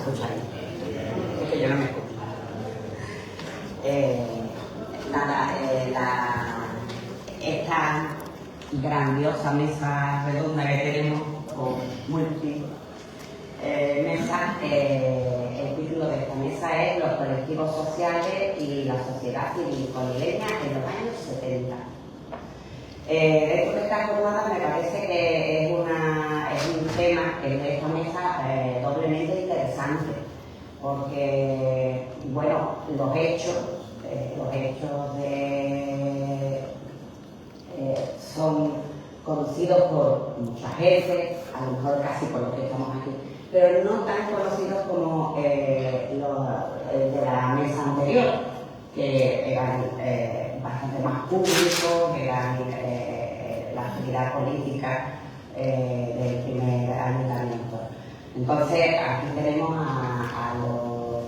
escucha ahí. Es que yo no me escucho. Esta grandiosa mesa redonda que tenemos con múltiples mesas, el título de esta mesa es Los colectivos sociales y la sociedad civil conileña en los años 70. Dentro de esta jornada me parece que es un tema que es de esta mesa doblemente interesante, porque bueno, los hechos son conocidos por mucha gente, a lo mejor casi por los que estamos aquí, pero no tan conocidos como los de la mesa anterior, que eran bastante más públicos, que eran la actividad política del primer ayuntamiento. Entonces, aquí tenemos a los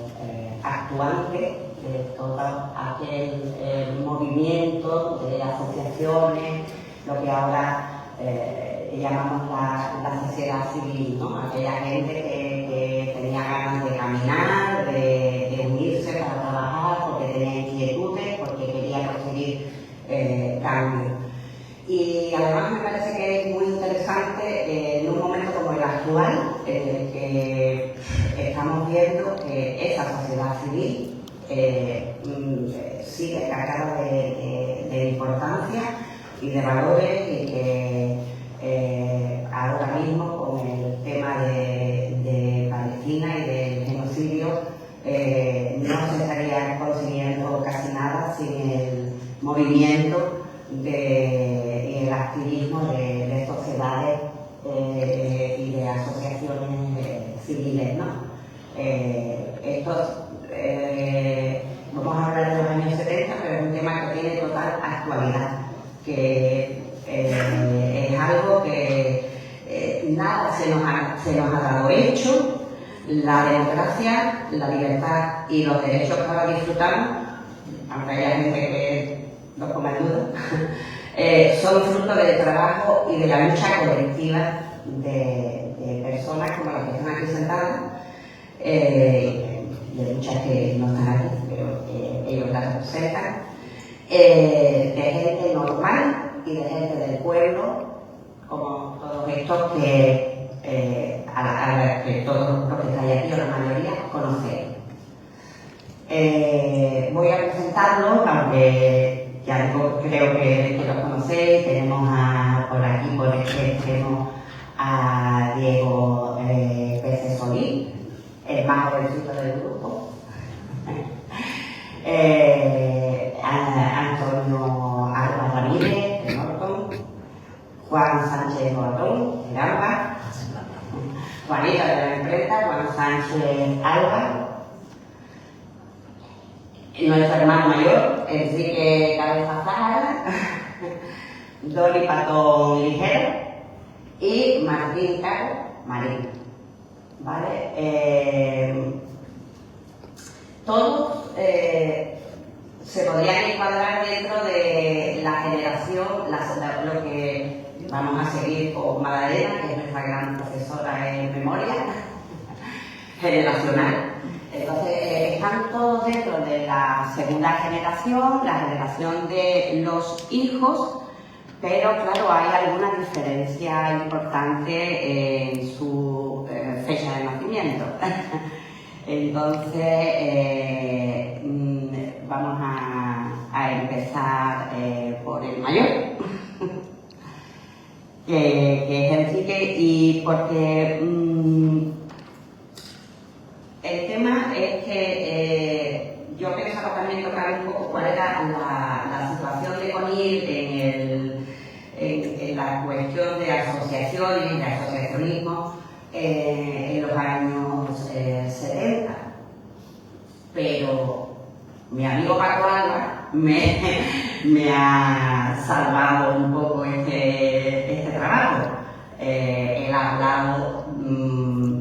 actuantes de todo aquel movimiento de asociaciones, lo que ahora llamamos la sociedad civil, ¿no? Aquella gente que tenía ganas de caminar, de unirse para trabajar, porque tenía inquietudes, porque quería conseguir cambios. Y además me parece que es muy interesante en un momento como el actual, en el que estamos viendo que esa sociedad civil sigue cargada de importancia y de valores, y que ahora mismo con el tema de Palestina y del genocidio no se estaría consiguiendo casi nada sin el movimiento y el activismo de sociedades y de asociaciones civiles, ¿no? Vamos a hablar de los años 70, pero es un tema que tiene total actualidad, que es algo que nada se nos ha dado hecho. La democracia, la libertad y los derechos que ahora disfrutamos, aunque haya gente que los ponga en duda, son fruto del trabajo y de la lucha colectiva de personas como las que están aquí sentadas, de luchas que no están aquí, pero que ellos las representan, de gente normal y de gente del pueblo, como todos estos que todos los que estáis aquí, o la mayoría, conocéis. Voy a presentarlos, aunque ya digo, creo que los conocéis. Tenemos por aquí, por este extremo, a Diego Pérez Solís, el más jovencito del grupo. Antonio Alba Ramírez, de Norton, Juan Sánchez Bordón, de Alba, Juanita de la imprenta, Juan Sánchez Alba, nuestro hermano mayor, Enrique Cabeza Zahara, Dolly Patón Ligero y Martín Caro Marín. ¿Vale? Todos se podrían encuadrar dentro de la generación, lo que vamos a seguir con Madalena, que es nuestra gran profesora en memoria generacional. Entonces, están todos dentro de la segunda generación, la generación de los hijos, pero claro, hay alguna diferencia importante en su fecha de nacimiento. Entonces, vamos a empezar por el mayor, que es Enrique, y porque el tema es que yo pensaba también tocar un poco cuál era la situación de Conil en la cuestión de asociaciones, de asociacionismo en los años 70. Pero mi amigo Paco Alba me ha salvado un poco este trabajo. Él ha hablado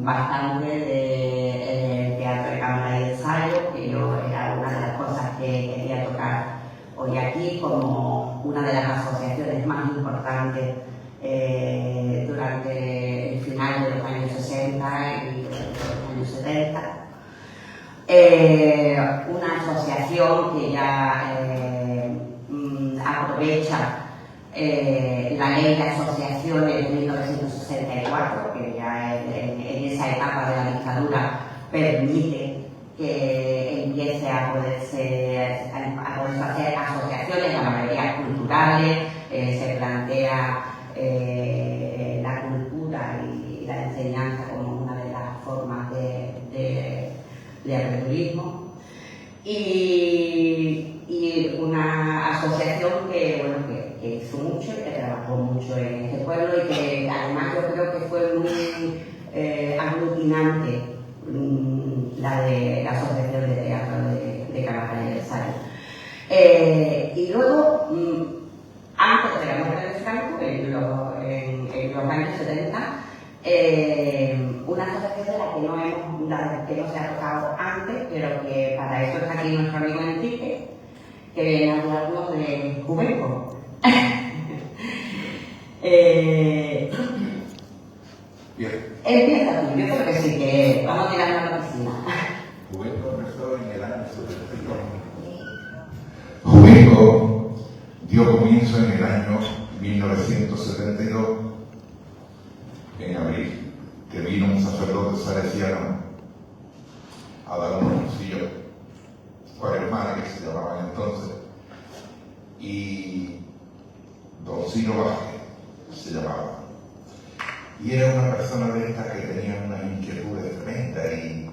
bastante del teatro de cámara y ensayo, que era una de las cosas que quería tocar hoy aquí como una de las asociaciones más importantes durante el final de los años 60 y de los años 70. una asociación que ya aprovecha la ley de asociaciones de 1964, que ya en esa etapa de la dictadura permite que empiece a poderse hacer asociaciones, la mayoría culturales, se plantea la cultura y la enseñanza como una de las formas de aperturismo. Y una asociación que hizo mucho y que trabajó mucho en este pueblo y que además yo creo que fue muy aglutinante, la Asociación de Teatro de Carvajal y del Sayo. Y luego, antes de la muerte de Franco, en los años 70, una asociación de la que no se ha tocado antes, pero que para eso está aquí nuestro amigo Enrique, que viene a hablarnos de Juvenco. Empieza tú, yo creo que sí, que vamos a tirarnos a la piscina. Juvenco empezó en el año 72. Juvenco dio comienzo en el año 1972, en abril, que vino un sacerdote salesiano a dar un cursillo por hermana, que se llamaban entonces, y don Ciro Vázquez se llamaba. Y era una persona de estas que tenía unas inquietudes tremendas, y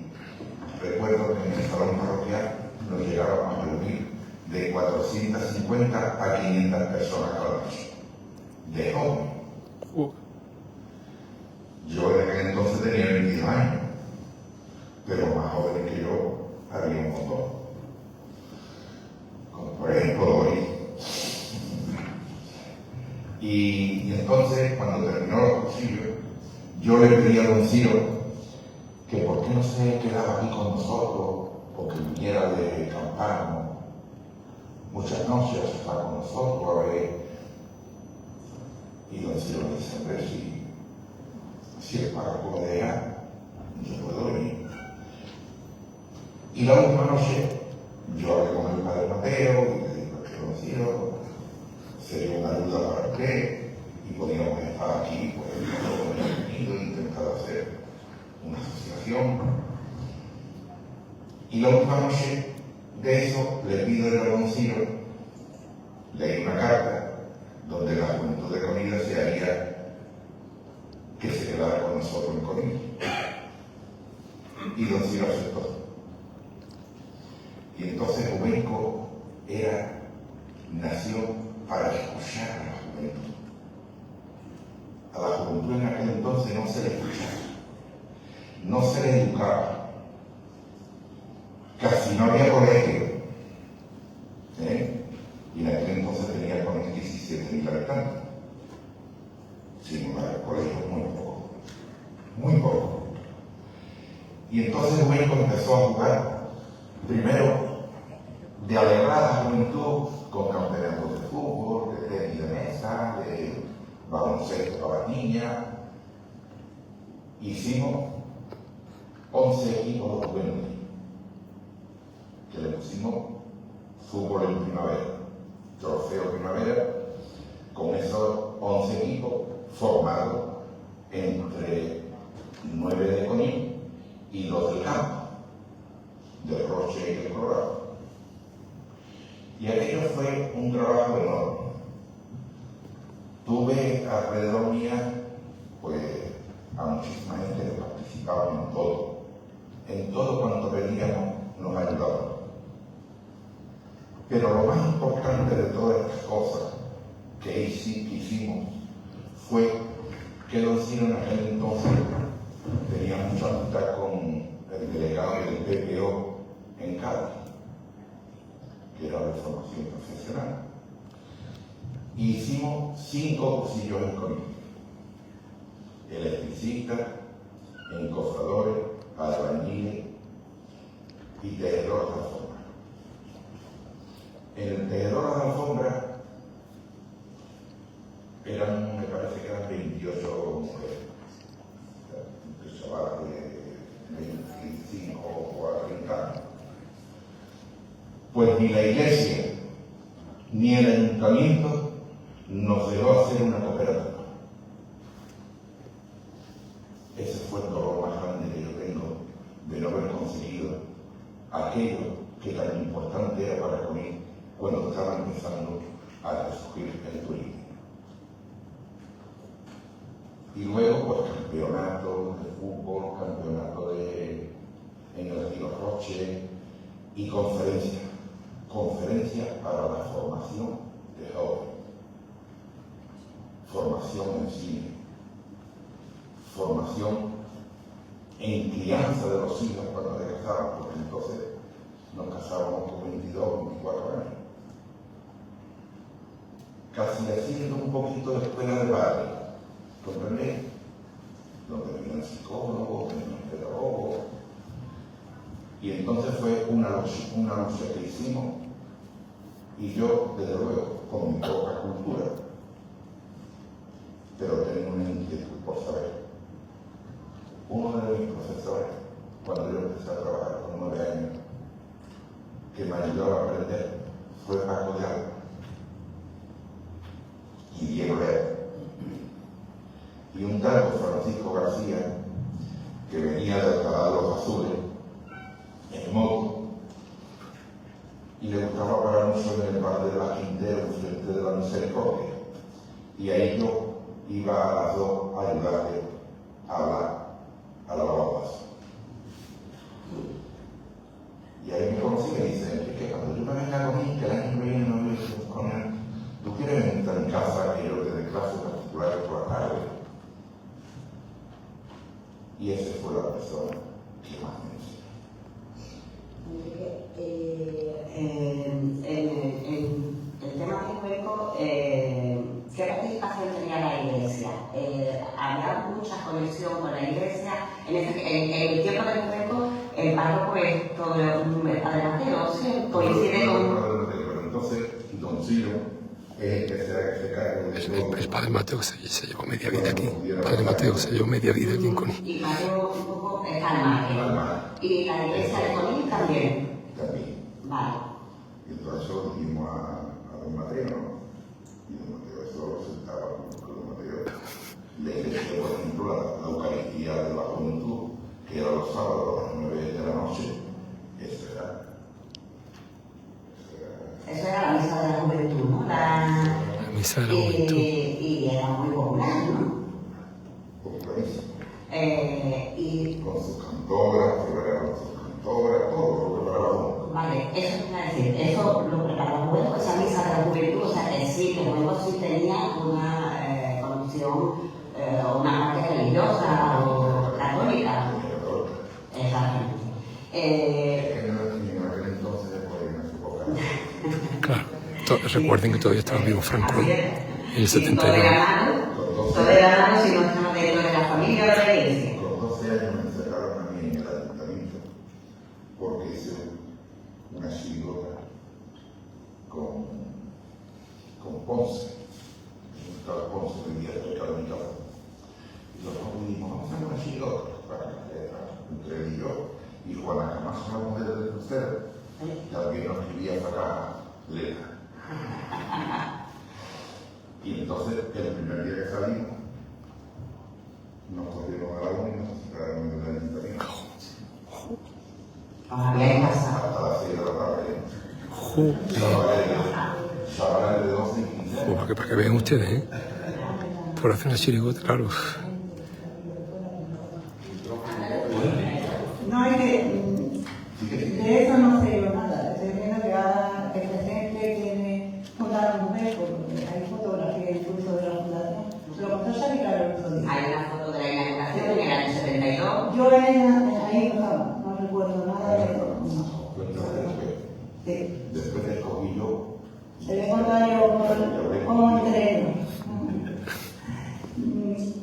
recuerdo que en el salón parroquial nos llegábamos a reunir de 450 a 500 personas cada noche, de joven. Yo en aquel entonces tenía 22 años, pero más joven que yo había un montón. Como por ejemplo Doris. Y entonces, cuando terminó los cursillos, yo le pedí a don Ciro que por qué no se quedaba aquí con nosotros, porque viniera de Campano muchas noches a estar con nosotros a ver. Y don Ciro me dice, hombre, si el párroco me deja, yo puedo venir. Y la última noche, yo hablé con el padre Mateo y le digo que don Ciro sería una ayuda para usted y podíamos estar aquí, pues nosotros hemos venido e intentado hacer una asociación. Y la última noche de eso le pido a don Ciro, leí una carta donde la Juventud de Conil se haría que se quedara con nosotros en Conil. Y don Ciro aceptó. Y entonces Juvenco nació para escuchar a la juventud. A la juventud en aquel entonces no se le escuchaba, no se le educaba, casi no había colegio. Y en aquel entonces tenía con 17.000 habitantes. Sin embargo, colegio muy poco. Y entonces Juvenco empezó a jugar, primero, de alegrar a la juventud con campeonatos de fútbol, de tenis de mesa, de baloncesto para las niñas. Hicimos 11 equipos de juventud, que le pusimos fútbol en primavera, trofeo primavera, con esos 11 equipos formados entre 9 de Conil y 2 del campo, del Roche y del Colorado. Y aquello fue un trabajo enorme. Tuve alrededor mía, pues, a muchísima gente que participaba en todo. En todo cuanto veníamos nos ayudaban. Pero lo más importante de todas estas cosas que hicimos fue que don Ciro en aquel entonces tenía mucha amistad con el delegado del PPO en Cádiz, que era de formación profesional. Y hicimos 5 cursillos en Conil: electricistas, encofradores, albañiles y tejedores de alfombra. En el tejedor de alfombra me parece que eran 28 mujeres, chavalas de 25 o a 30 años. Pues ni la iglesia ni el ayuntamiento nos dejó hacer una cooperativa. Ese fue el dolor más grande que yo tengo de no haber conseguido aquello que tan importante era para mí cuando estaba empezando a resurgir el turismo. Y luego, pues, campeonatos de fútbol, campeonatos en el Río Roche y conferencias para la formación de jóvenes, formación en cine, formación en crianza de los hijos cuando se casaban, porque entonces nos casábamos con 22, 24 años. Casi haciendo un poquito de escuela de barrio, ¿comprendéis? Donde venían psicólogos, venían pedagogos. Y entonces fue una lucha que hicimos, y yo, desde luego, con mi poca cultura, pero tengo una inquietud por saber. Uno de mis profesores, cuando yo empecé a trabajar con 9 años, que me ayudaba a aprender, fue Paco de Alba y Diego Leal. Y un tal Francisco García, que venía de Alcalá de los Azules, en moto, y le gustaba parar mucho en el bar de la Quintero, frente de la Misericordia. Y ahí yo iba a las 2 a ayudarle a hablar a la lavavajillas. Y ahí me conocí y me dice, que cuando yo me venga con él, que el año que viene no voy a ir con él, ¿tú quieres entrar en casa que yo te dé clases particulares por la tarde? Y esa fue la persona que más me en el tema histórico, ¿qué participación tenía la iglesia? ¿Había mucha conexión con la iglesia? En el tiempo del Cuenco, el párroco es todo el Padre Mateo, ¿sí? Coincide con... Pero entonces, Don Ciro es el que se carga de todo. El Padre Mateo se llevó media vida aquí. El Padre Mateo se llevó media vida aquí en Conil. Y Mateo un poco está al margen. Y la iglesia de Conil también. También. Vale. Y entonces lo dijimos a Don Mateo, ¿no? Y Don Mateo eso lo sentaba con Don Mateo. Le decía, por ejemplo, la Eucaristía de la Juventud, que era los sábados a las 9 de la noche. Eso era la misa de la juventud, ¿no? La misa de la juventud. Y era muy popular, ¿no? Popularísimo. Y... Con sus cantoras, todo lo preparaban. Vale, eso es decir, eso lo preparaba bueno, esa misa de la juventud, o sea que sí, que luego sí tenía una conexión, una parte religiosa o católica. Exactamente. En aquel entonces, después en su época. Claro, recuerden que todavía estaba vivo Franco en el 72. Todo era malo si no estaba dentro de la familia o de la iglesia. Con 12 años me encerraron a mí en el ayuntamiento porque hice una chirigota con Ponce. Estaba Ponce el día de tocar mi casa. Y nosotros dijimos, vamos a hacer una chirigota para que entre yo y Juana Camacho, la mujer del crucero, también nos quería sacar letra. Y entonces, el primer día que salimos, nos cogieron a la una y nos sacaron en el ayuntamiento. Hasta las 6 de la tarde. Chavales de 12 y 15. Para que vean ustedes, ¿eh? Por hacer una chirigota, claro. No hay de eso no sé yo nada. Estoy viendo que ahora el presente tiene fundar la mujer, porque hay fotografía incluso de la fundación. Lo contó Sharica el otro día. Hay una foto de la inauguración en el año 72. Yo ahí no estaba, no recuerdo nada de eso. Sí. Después te escogí yo. Se le contó yo como entreno.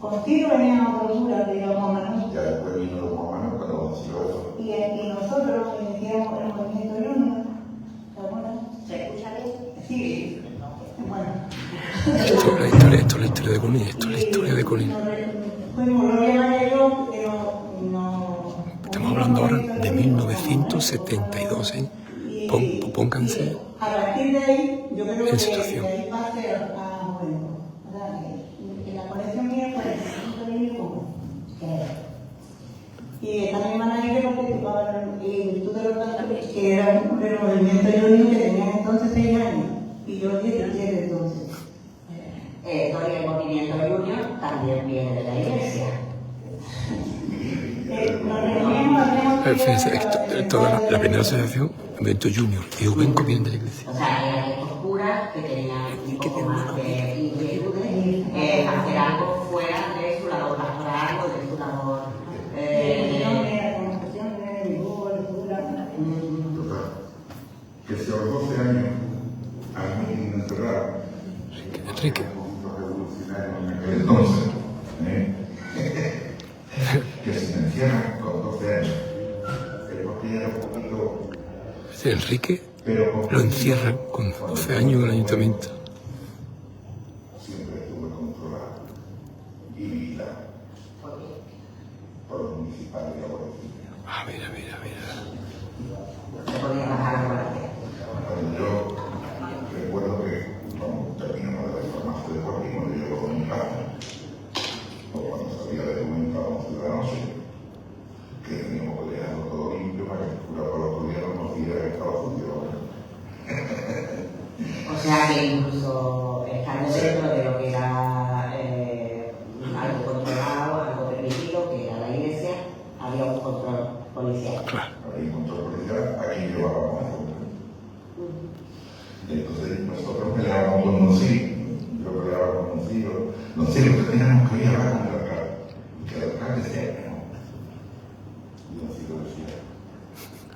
Contigo venían otros curas de los Momanos. Ya después vino los Momanos cuando decidió eso. Y nosotros iniciamos el movimiento Junior. ¿Se acuerdan? ¿Se escucha bien? Sí. Bueno. Esto es la historia de Conil, esto es la historia de Conil. Estamos hablando ahora de 1972, ¿eh? pónganse a partir de ahí, yo creo en que situación. de ahí pase a bueno, o sea, que la conexión mía fue el como y esta mi hermana que participaban en virtud de los pastores, que era el movimiento junior que tenía entonces 6 años y yo 17 entonces. Todo el movimiento junior también viene de la iglesia. Fíjense, toda la primera asociación, Movimiento Junior y Ubenco vienen de la iglesia. O sea, eran estos curas que tenían un poco más de inquietudes, hacer algo fuera de su labor pastoral o de su labor. Que si a los 12 años a mí me encerraron, Enrique. revolucionarios en aquel entonces, que se me encierran con 12 años, es porque era un poquito. Enrique lo encierran con 12 años en el ayuntamiento. Siempre estuve controlado y vigilado por los municipales y la policía. Ah, mira. Se podía bajar la guardia. Cuando yo recuerdo que cuando terminamos de reformarse de deportivo, yo llego con mi padre, o cuando salía de momento a las 11 de la noche, que teníamos que dejarlo todo limpio para que el cura por los gobiernos nos diera que estaba sucio. O sea que incluso estando dentro de lo que era algo controlado, algo permitido, que era la iglesia, había un control policial. Había un control policial, aquí llevábamos eso. Y entonces nosotros peleábamos con un sí, yo peleaba con un sí, los sí, lo que teníamos que ir a hablar con el alcalde, y que el alcalde decía que no. Y un sí lo decía.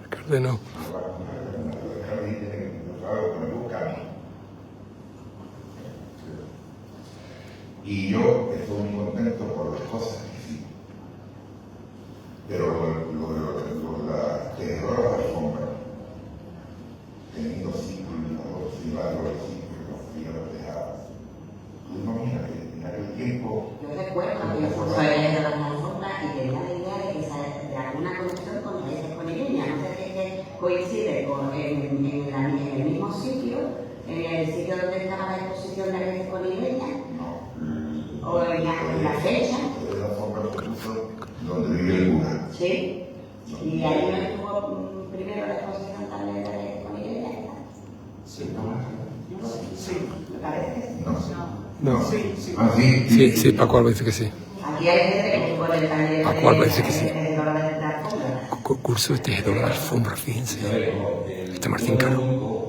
Alcalde no. Hablar con el alcalde y tiene que encontrar algo que me busca a mí. Y yo estoy muy contento por las cosas que hicimos. Pero lo de la tejedora de alfombra, teniendo círculos y largos de círculos, fríos tejadas. Tú imaginas que en aquel tiempo. Yo recuerdo que yo soy de las alfombras y tenía la idea de que de alguna conexión con raíces conigueñas. No sé si es que coincide en el mismo sitio, en el sitio donde estaba la exposición de raíces conigueñas. O en la fecha. La alfombra se puso donde vive el cura. Sí. Y ahí no estuvo primero la exposición también de raíces conigueñas. Sí, Me parece que sí. No. Sí. Ah, sí. Sí, Paco Alba dice que sí. Aquí hay gente que estuvo en el taller Paco Alba dice que sí. de alfombra. Curso de tejedor de alfombra, fíjense. Este Martín Caro.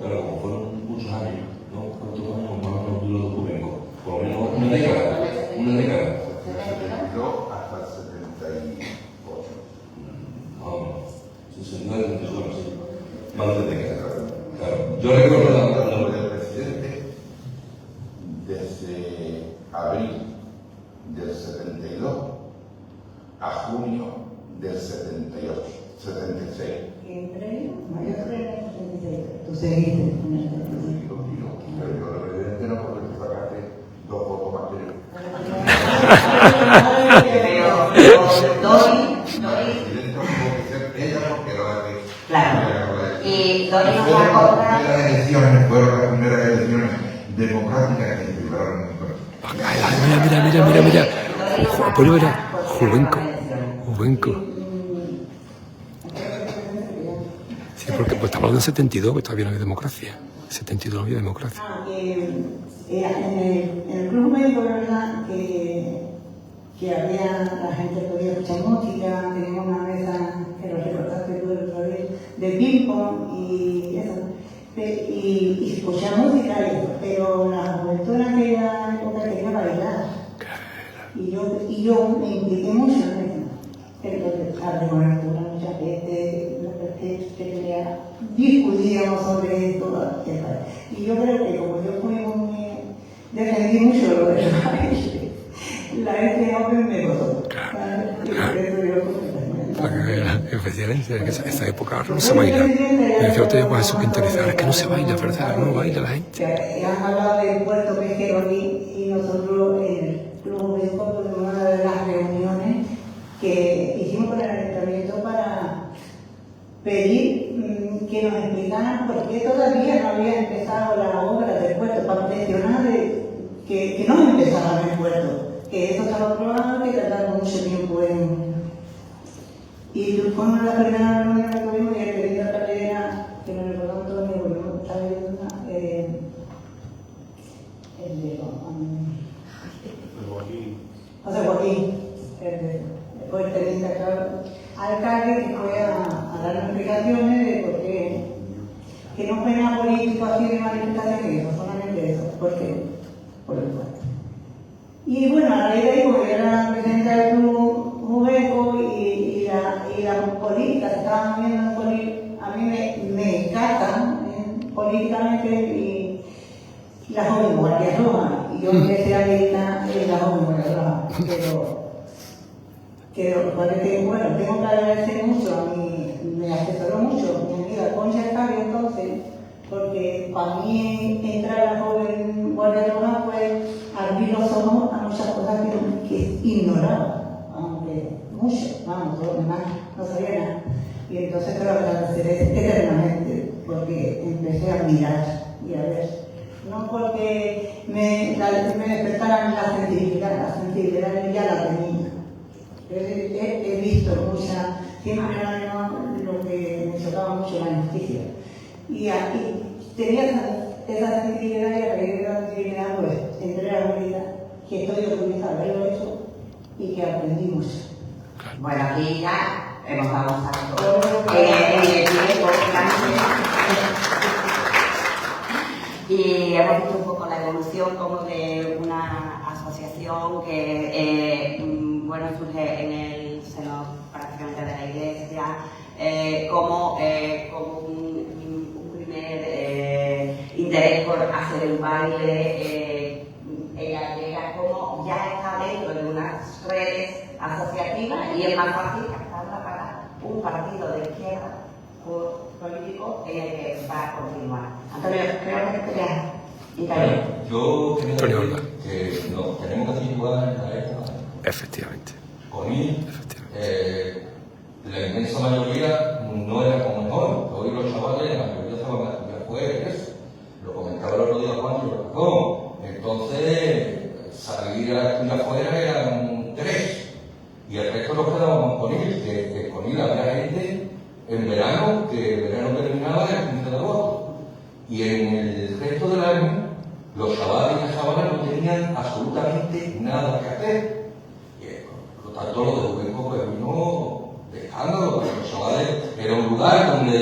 Pero como fueron muchos años, ¿no? ¿Cuántos años más o menos duró tu Ubenco? Por lo menos una década. Yo hasta el 78. No, 69, 71, sí. Más de décadas. Claro. Yo recuerdo del presidente desde abril del 72 a junio del 78, 76. Entre mayo 76, tú seguiste. Pero yo de presidente no, porque tú sacaste 2 votos más que yo. Pero Dori, Presidente no tuvo que ser ella porque era la que. claro. Y Dori nos va a contar. Las elecciones fueron las primeras elecciones democráticas que se celebraron en el país. Mira. Apoyo era Ubenco. Sí, porque pues estamos hablando del 72, que todavía no había democracia. 72 no había democracia. En el club médico, la verdad, que había, la gente podía escuchar música, teníamos una mesa, que lo recordaste tú el otro día, de ping-pong y eso. Y escuchar música y eso, pero la juventud en aquella época quería bailar. Y yo me impliqué mucho en eso. Entonces, hablé con mucha gente, discutíamos sobre esto. Y yo creo que como yo fui muy, defendí mucho lo de la gente joven me gozó. Efectivamente, en esa época no se baila. Me decía usted, pues eso que interesar, es que no se baila, ¿verdad? No baila la gente. Han hablado del puerto pesquero aquí y nosotros en el club de Coto de una de las reuniones que hicimos con el ayuntamiento para pedir que nos explicaran, por empezaban en Puerto, que eso estaba probado, que tardaron mucho tiempo en... Y fuimos la primera reunión que tuvimos y el querido Carrera, que me recordó Antonio, porque no estaba viendo una, el de José Joaquín, después el teniente alcalde, que fue a dar explicaciones de por qué, que no fue nada político así de manifestaciones, no solamente eso, porque por el puerto. Y bueno, a raíz de ahí, como yo era la presidenta del Club Juvenco y las políticas estaban viendo a mí me encantan políticamente y la joven Guardia Roja. Y yo empecé a militar en la joven Guardia Roja. Pero bueno, tengo que agradecer mucho a mí, me asesoró mucho mi amiga Concha Escabio entonces, porque para mí entrar a la joven Guardia Roja fue abrir los ojos a muchas cosas que ignoraba, aunque mucho, todos los demás no sabían nada. Y entonces te lo agradeceré eternamente, porque empecé a mirar y a ver. No porque me despertaran la sensibilidad ya la tenía. He visto siempre lo que me chocaba mucho la injusticia. Y tenía esa sensibilidad y a raíz de la sensibilidad, pues entré a la vida que estoy orgullosa de haberlo hecho y que aprendí mucho. Bueno, aquí ya hemos dado un salto en el tiempo, y hemos visto un poco la evolución como de una asociación que surge en el seno prácticamente de la Iglesia, como un primer interés por hacer un baile. Ella llega como ya está dentro de unas redes asociativas y es más fácil captarla para un partido de izquierda político en el que va a continuar. Antonio, creo que querías intervenir. Yo quería decir que nos tenemos que situar en la época. Efectivamente. Con él, la inmensa mayoría no era como hoy. Hoy los chavales, la mayoría se van a estudiar fuera, eso. Lo comentaba el otro día Juan y lo razón. Entonces, salir a estudiar afuera eran 3. Y el resto nos quedábamos con él, que con él había gente en verano, que el verano terminaba el 15 de agosto. Y en el resto del año, los chavales y las chavalas no tenían absolutamente nada que hacer. Por lo tanto, lo de Juvenco pues vino de escándalo, porque los chavales era un lugar donde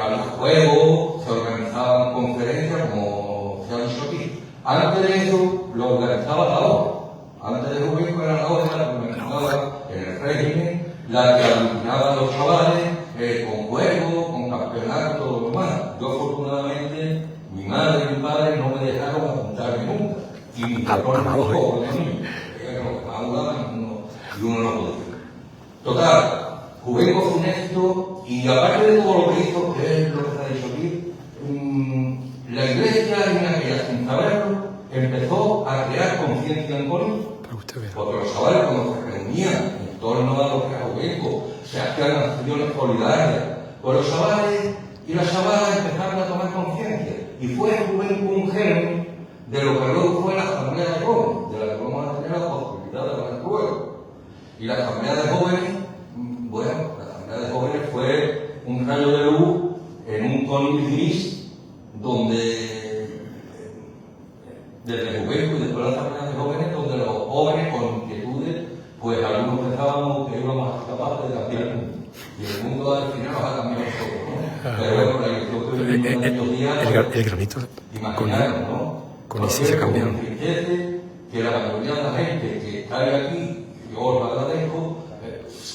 había juegos, se organizaban conferencias, como se ha dicho aquí. Antes de eso, lo organizaba la ONU. Antes de Juvenco era la ONU, la que organizaba en el régimen, la que aglutinaba a los chavales con juegos, con campeonatos, todo lo demás. Yo, afortunadamente, mi madre y mi padre no me dejaron apuntarme nunca. Y mi patrón no me dejó, y uno no podía. Total, Juvenco fue un éxito y aparte de todo lo que hizo, que es lo que se ha dicho aquí, la Iglesia en aquella, sin saberlo, empezó a crear conciencia en Corinto. Porque los chavales cuando se reunían en torno a lo que era Juvenco, se hacían acciones solidarias, pues los chavales y las chavalas empezaron a tomar conciencia. Y fue Juvenco un germen de lo que luego fue la asamblea de jóvenes, de la que vamos a tener la posibilidad de hablar luego. Y la asamblea de jóvenes, bueno, la asamblea de jóvenes fue un rayo de luz en un cónic gris donde, desde Juvenco y después la asamblea de jóvenes, donde los jóvenes con inquietudes, pues algunos pensábamos que íbamos a ser capaces de cambiar el mundo. Y el mundo al final va a cambiar nosotros, ¿no? Pero bueno, la elección que vivimos en estos días, el granito imaginaron, ¿no? Con ese se cambió. Que la mayoría de la gente que está aquí, yo os lo agradezco,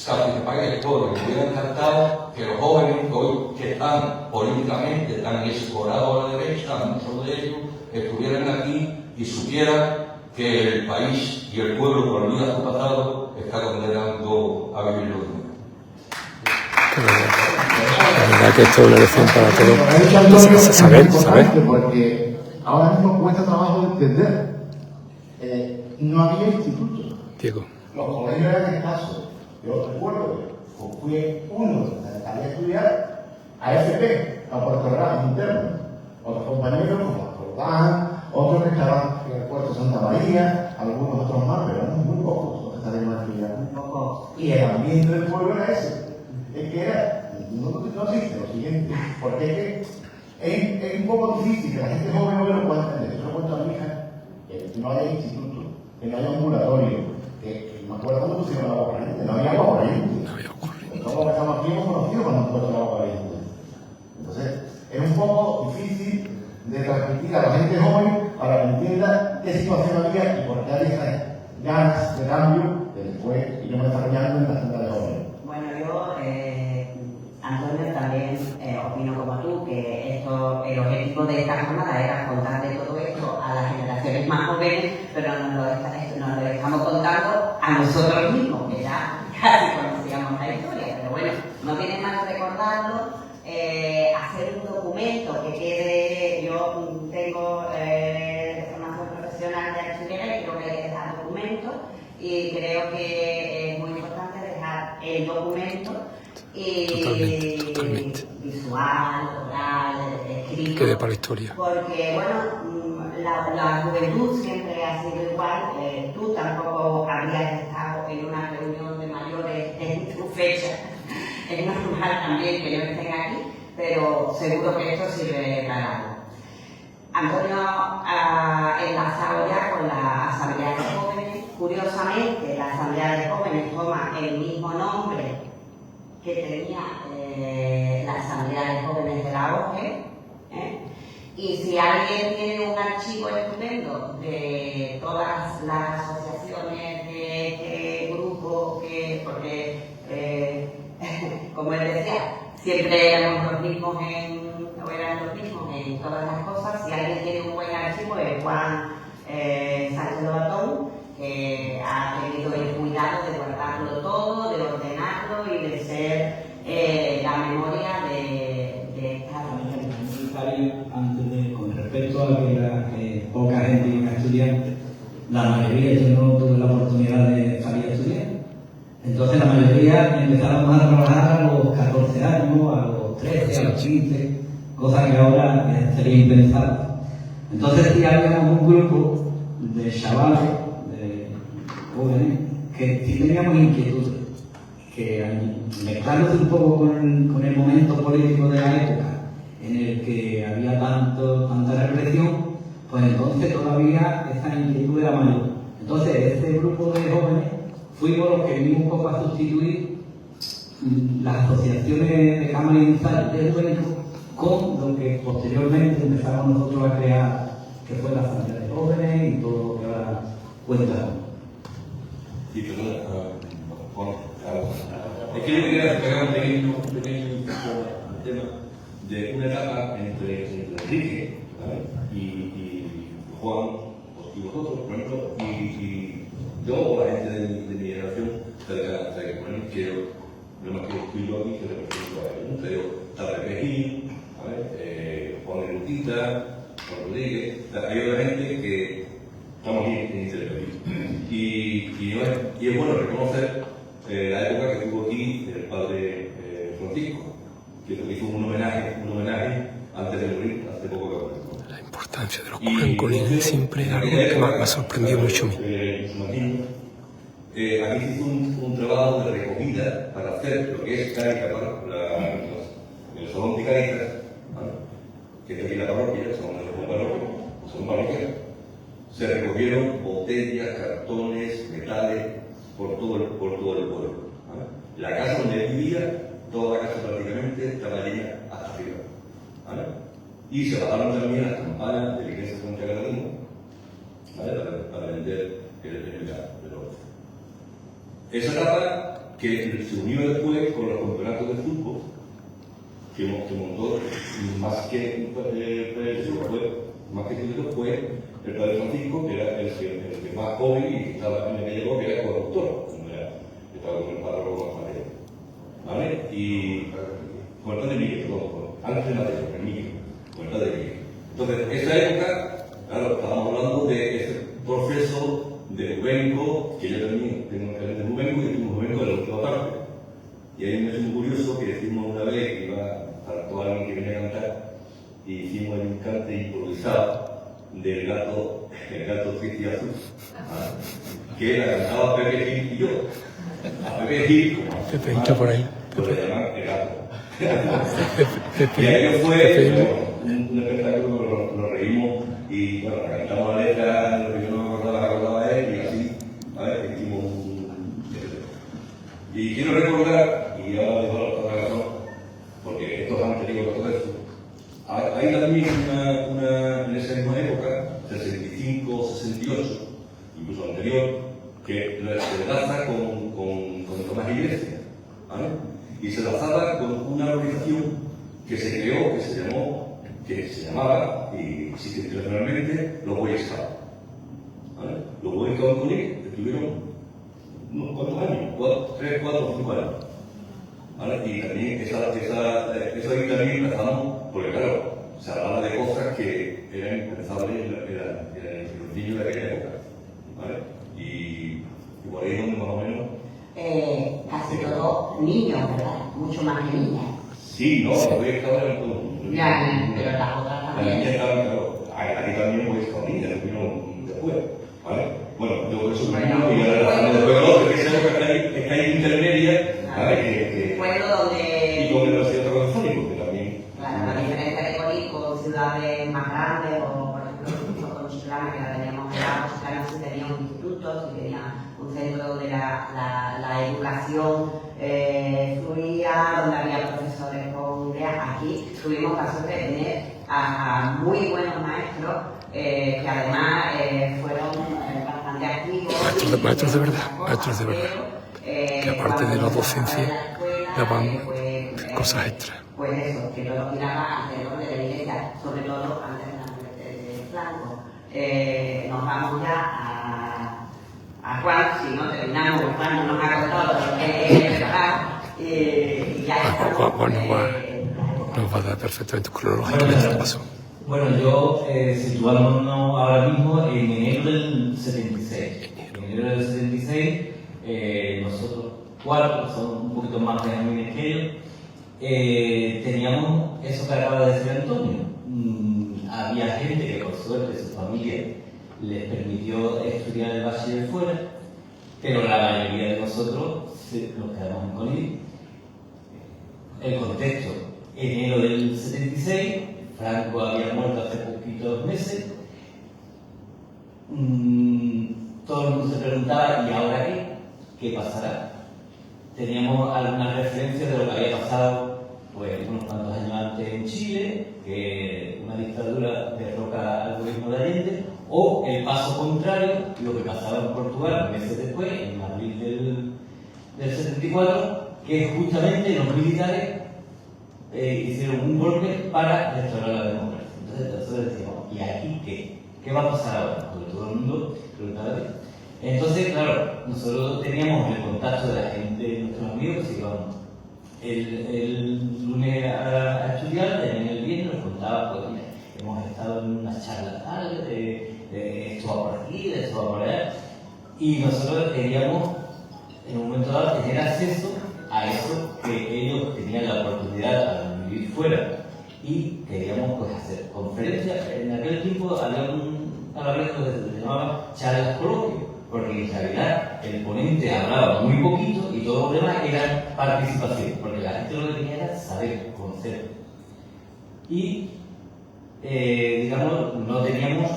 casi se pague el coro. Me hubiera encantado que los jóvenes hoy que están políticamente tan escorados a la derecha, muchos de ellos, estuvieran aquí y supieran que el país y el pueblo, por olvidar su pasado, está condenando a vivir los demás. La verdad que esto es una lección para todos. Saber. Porque ahora mismo cuesta trabajo de entender. No había institutos. Diego. Los colegios eran escasos. Yo recuerdo que fui uno que salí a estudiar a FP, a Puerto Real interno. Otros compañeros como Jordán, otros que estaban en el puerto de Santa María, algunos otros más, pero eran muy pocos los que estaban en la actividad. Un poco. Y el ambiente del pueblo era ese. Es que era, no existe lo siguiente, porque es que es un poco difícil que la gente joven no lo pueda entender. Yo le cuento a mi hija que no haya instituto, que no haya ambulatorio, que me acuerdo cuando pusieron el agua corriente, no había agua corriente. No había ocurrido. Todos los que estamos aquí hemos conocido cuando han puesto el agua corriente. Entonces, es un poco difícil de transmitir a la gente joven para que entienda qué situación había y por qué hay esas ganas de cambio que después iremos desarrollando en la Junta de Jóvenes. Bueno, yo, Antonio, también opino como tú que el objetivo de esta jornada era contarle todo esto a las generaciones más jóvenes, pero nos lo estamos contando a nosotros mismos, que ya casi conocíamos la historia, pero bueno, no tiene más que recordarlo. Hacer un documento que quede, yo tengo formación profesional de archivera y creo que hay que dejar documento y creo que es muy importante dejar el documento Totalmente. visual, oral, escrito. Quede para la historia. Porque bueno, la juventud siempre ha sido igual, tú tampoco habrías estado en una reunión de mayores en tu fecha. Es normal también que no estén aquí, pero seguro que esto sirve para algo. Antonio ha enlazado ya con la Asamblea de Jóvenes. Curiosamente, la Asamblea de Jóvenes toma el mismo nombre que tenía la Asamblea de Jóvenes de la OGE. Y si alguien tiene un archivo estupendo de todas las asociaciones, de grupos, porque como él decía, siempre éramos los mismos eran los mismos en todas las cosas. Si alguien tiene un buen archivo es Juan Sánchez Lobatón, que ha tenido el cuidado de guardarlo todo, de ordenarlo y de ser la memoria de esta familia. Con respecto a que la poca gente iba a estudiar, la mayoría, yo no tuve la oportunidad de salir a estudiar. Entonces la mayoría empezaron a trabajar a los 14 años, a los 13, a los 15, cosas que ahora sería impensable. Entonces sí habíamos un grupo de chavales, de jóvenes, que sí teníamos inquietudes, que mezclándose un poco con el momento político de la época, en el que había tanta represión, pues entonces todavía esa inquietud era mayor. Entonces ese grupo de jóvenes fuimos los que vinimos un poco a sustituir las asociaciones de cámara y ensayo de juventud con lo que posteriormente empezamos nosotros a crear, que fue la Asamblea de Jóvenes y todo lo que ahora cuenta. Sí, perdón, es que yo quería pegar un pequeño tema de una etapa entre Enrique, ¿vale? y Juan, y vosotros, por ejemplo, y yo o la gente de mi generación, que yo más que estoy yo aquí, que represento a ellos, pero Tarrepejín, Juan Erutita, Juan Rodríguez, hay otra gente que estamos aquí en Interpelí. Y es bueno reconocer la época que tuvo aquí el padre Francisco, que hizo un homenaje antes de morir, hace poco que murió. La importancia de los curancolines siempre es algo que me ha sorprendido mucho a mí. Aquí se hizo un trabajo de recogida para hacer lo que es Cáritas, el Salón de Cáritas, ¿vale? Que es aquí la parroquia, el Salón de la Parroquia, el Salón Parroquial. Se recogieron botellas, cartones, metales por todo el pueblo, ¿vale? La casa donde vivía, toda la casa prácticamente estaba llena hasta arriba, ¿vale? Y se bajaron también las campanas de la iglesia de Santa Catalina, ¿vale? Para vender el gas. Esa etapa que se unió después con los campeonatos de fútbol que montó más que fue el padre Francisco, que era el que más joven y que estaba en aquella época, que era conductor, estaba con el párroco Mateo, ¿vale? Y con el padre Miguel, antes de Mateo, el Miguel, con el padre Miguel. Entonces, esa época, claro, estábamos hablando de ese proceso de Juvenco, que yo también tengo un canal de Juvenco y tengo un Juvenco de la última parte. Y ahí me es muy curioso que decimos una vez que iba a actuar alguien que venía a cantar y hicimos un cante improvisado del gato, el gato triste y azul, que la cantaba Pepe Gil y yo. A Pepe Gil, como Pepe entra por ahí. pues le llaman el gato. Pepe, Y aquello fue Pepe, un espectáculo, nos reímos y bueno, cantamos la letra, lo que yo no me acordaba él y así, ¿vale? Hicimos un... Y quiero recordar, y ahora dejo la razón, porque estos han tenido todo eso, hay también en esa misma época, 65, 68, incluso anterior, que se enlaza con Tomás Iglesias, ¿vale? Y se enlazaba con una organización que se creó, que se llamaba, y existe internacionalmente, los Boy Scouts, ¿vale? Los Boy Scouts con él estuvieron unos cuantos años, 3, 4, 5 años. ¿Vale? Y también eso ahí también empezamos, porque claro, se hablaba de cosas que eran impensables en los niños de aquella época, ¿vale? Y por ahí es donde más o menos... casi todos niños, ¿verdad? Mucho más que niñas. Sí, no, los Boy Scouts eran todos. Ya, pero las otras Las también. niñas estaban, claro, aquí también Boy Scouts niñas, vino después, ¿vale? Bueno, yo por eso primero y ahora después de otro, que es algo que hay intermedia, ¿vale? Pueblo donde... Y con el centro radiofónico, que también... Claro, la diferencia de Colín con ciudades más grandes, o por ejemplo, incluso con Chiclana, que la teníamos al lado, Chiclana sí tenía un instituto, sí tenía un centro donde la educación fluía, donde había profesores con ideas. Aquí tuvimos la suerte de tener a muy buenos maestros, que además fueron bastante activos. Maestros de verdad, maestros de verdad. Que aparte de la docencia, daban cosas extras. Pues eso, que no lo miraba alrededor de la iglesia, sobre todo antes de la muerte de Franco. Nos vamos ya a Juan, si no terminamos, Juan no nos ha contado lo que es preparado, y ya estamos. Juan nos va a dar perfectamente cronológicamente el paso. Bueno, yo situándonos ahora mismo en enero del 76. En enero del 76, nosotros cuatro, son un poquito más jóvenes que ellos, teníamos eso que acaba de decir Antonio. Había gente que por suerte su familia les permitió estudiar el bachiller fuera, pero la mayoría de nosotros nos quedamos en Colín. El contexto, enero del 76, Franco había muerto hace poquitos meses. Todo el mundo se preguntaba, ¿y ahora qué? ¿Qué pasará? Teníamos algunas referencias de lo que había pasado pues, unos cuantos años antes en Chile, que una dictadura derroca al gobierno de Allende, o el paso contrario, lo que pasaba en Portugal meses después, en abril del 74, que justamente los militares hicieron un golpe para restaurar la democracia. Entonces nosotros decíamos, ¿y aquí qué? ¿Qué va a pasar ahora? Porque todo el mundo preguntaba de eso. Entonces, claro, nosotros teníamos el contacto de la gente, nuestros amigos, que iban el lunes a estudiar, tenían el viernes, nos contaban, pues mira, hemos estado en una charla tal, esto va por aquí, esto va por allá, y nosotros queríamos, en un momento dado, tener acceso a eso que ellos tenían la oportunidad de vivir fuera, y queríamos pues hacer conferencias. En aquel tiempo había un palabrejo que se llamaba charlas coloquios, porque en realidad el ponente hablaba muy poquito y todo lo demás era participación, porque la gente lo que tenía era saber, conocer. Y, digamos, no teníamos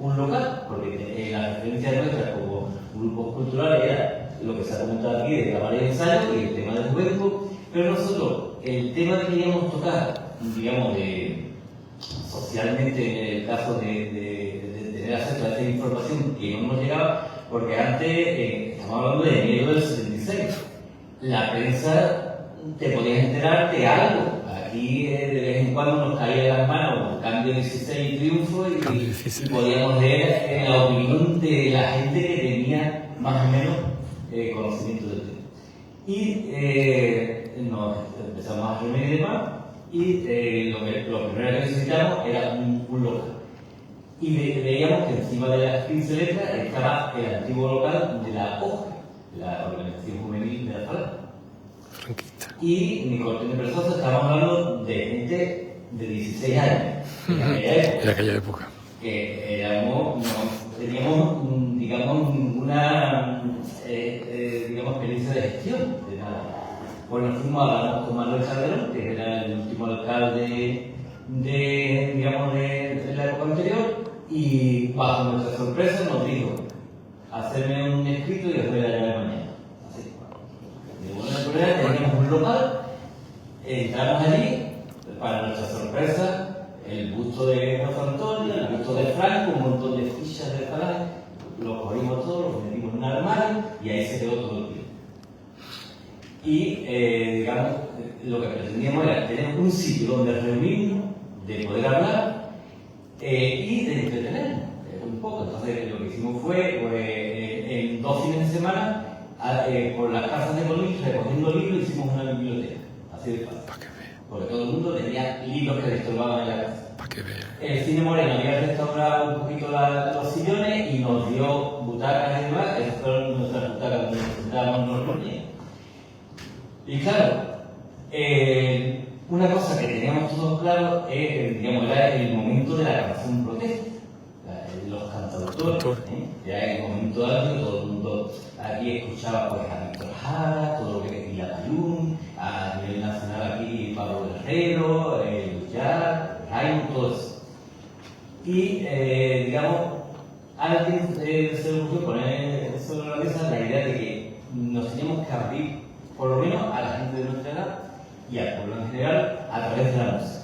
un local, porque la referencia nuestra como grupos culturales era lo que se ha comentado aquí de grabar el ensayo y el tema del juventud, pero nosotros, el tema que queríamos tocar, digamos, socialmente, en el caso de tener acceso a esta información que no nos llegaba, porque antes, estamos hablando de enero del 76, la prensa te podías enterar de algo. Aquí de vez en cuando nos caía en las manos Cambio 16 y Triunfo y podíamos leer la opinión de la gente que tenía más o menos conocimiento del tema. Y nos empezamos a reunir y demás, y lo primero que necesitamos era un local. Y veíamos que encima de las 15 letras estaba el antiguo local de la OJE, la Organización Juvenil de la Falange. Franquista. Y mi corte de personas, estábamos hablando de gente de 16 años en aquella época. En aquella época. que no teníamos, digamos, ninguna experiencia de gestión de nada. Pues nos fuimos a hablar con Manuel Calderón, que era el último alcalde de la época anterior, y bajo nuestra sorpresa nos dijo: hacerme un escrito y os voy a llamar mañana. Así. De buena manera, teníamos un local, entramos allí, para nuestra sorpresa, el busto de José Antonio, el busto de Franco, un montón de fichas de Falange, los cogimos todos, los metimos en un armario y ahí se quedó todo el día. Y, digamos, lo que pretendíamos era tener un sitio donde reunirnos, de poder hablar y de entretenernos un poco. Entonces, lo que hicimos fue, en 2 fines de semana, por las casas de Colmillo, recogiendo libros, hicimos una biblioteca. Así de fácil. Porque todo el mundo tenía libros que disturbaban en la casa. Para que vean. El Cine Moreno había restaurado un poquito los sillones y nos dio butacas y demás. Esas fueron nuestras butacas donde nos sentábamos normalmente. Y claro, una cosa que teníamos todos claro era el momento de la canción protesta. Los cantautores, ya en el momento dado, todo el mundo aquí escuchaba pues, a Víctor Jara, todo lo que decía Payún, a nivel nacional aquí Pablo Guerrero, Lullar, Jaime, todo eso. Y, digamos, a alguien se le ocurrió poner sobre la mesa la idea de que nos teníamos que abrir, por lo menos a la gente de nuestra edad y al pueblo en general, a través de la música.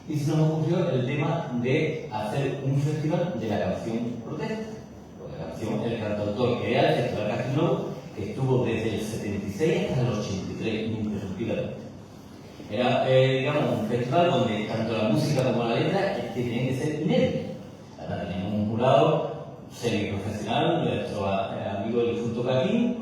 Y se nos ocurrió el tema de hacer un festival de la canción protesta. La canción El Cantautor, que era el Festival Castillo, que estuvo desde el 76 hasta el 83, ininterrumpidamente. Era, digamos, un festival donde tanto la música como la letra tenían que ser inéditas. Ahora teníamos un jurado semiprofesional, nuestro amigo el Difunto Caquín,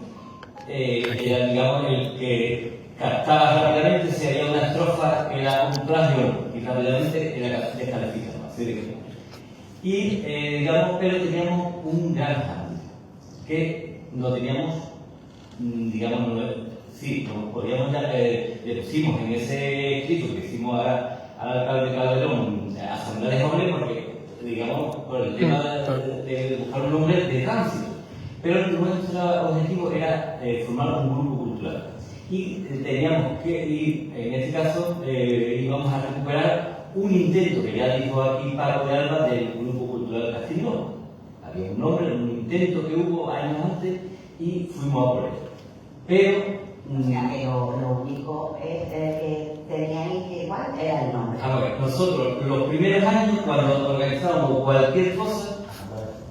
era, digamos, el que captaba rápidamente si había una estrofa que era un plagio y rápidamente era descalificado. Y, digamos, pero teníamos un gran handicap, que no teníamos, digamos, sí, como podíamos ya, le pusimos en ese escrito que hicimos al alcalde Calderón, asamblea de jóvenes, porque, digamos, por el tema de buscar un nombre de tránsito. Pero nuestro objetivo era formar un grupo cultural. Y teníamos que ir, en este caso, íbamos a recuperar un intento que ya dijo aquí Paco de Alba del Grupo Cultural Castellón. Había un nombre, un intento que hubo años antes y fuimos a por él. Pero lo único que teníais que igual era el nombre. A ver, nosotros los primeros años, cuando organizábamos cualquier cosa,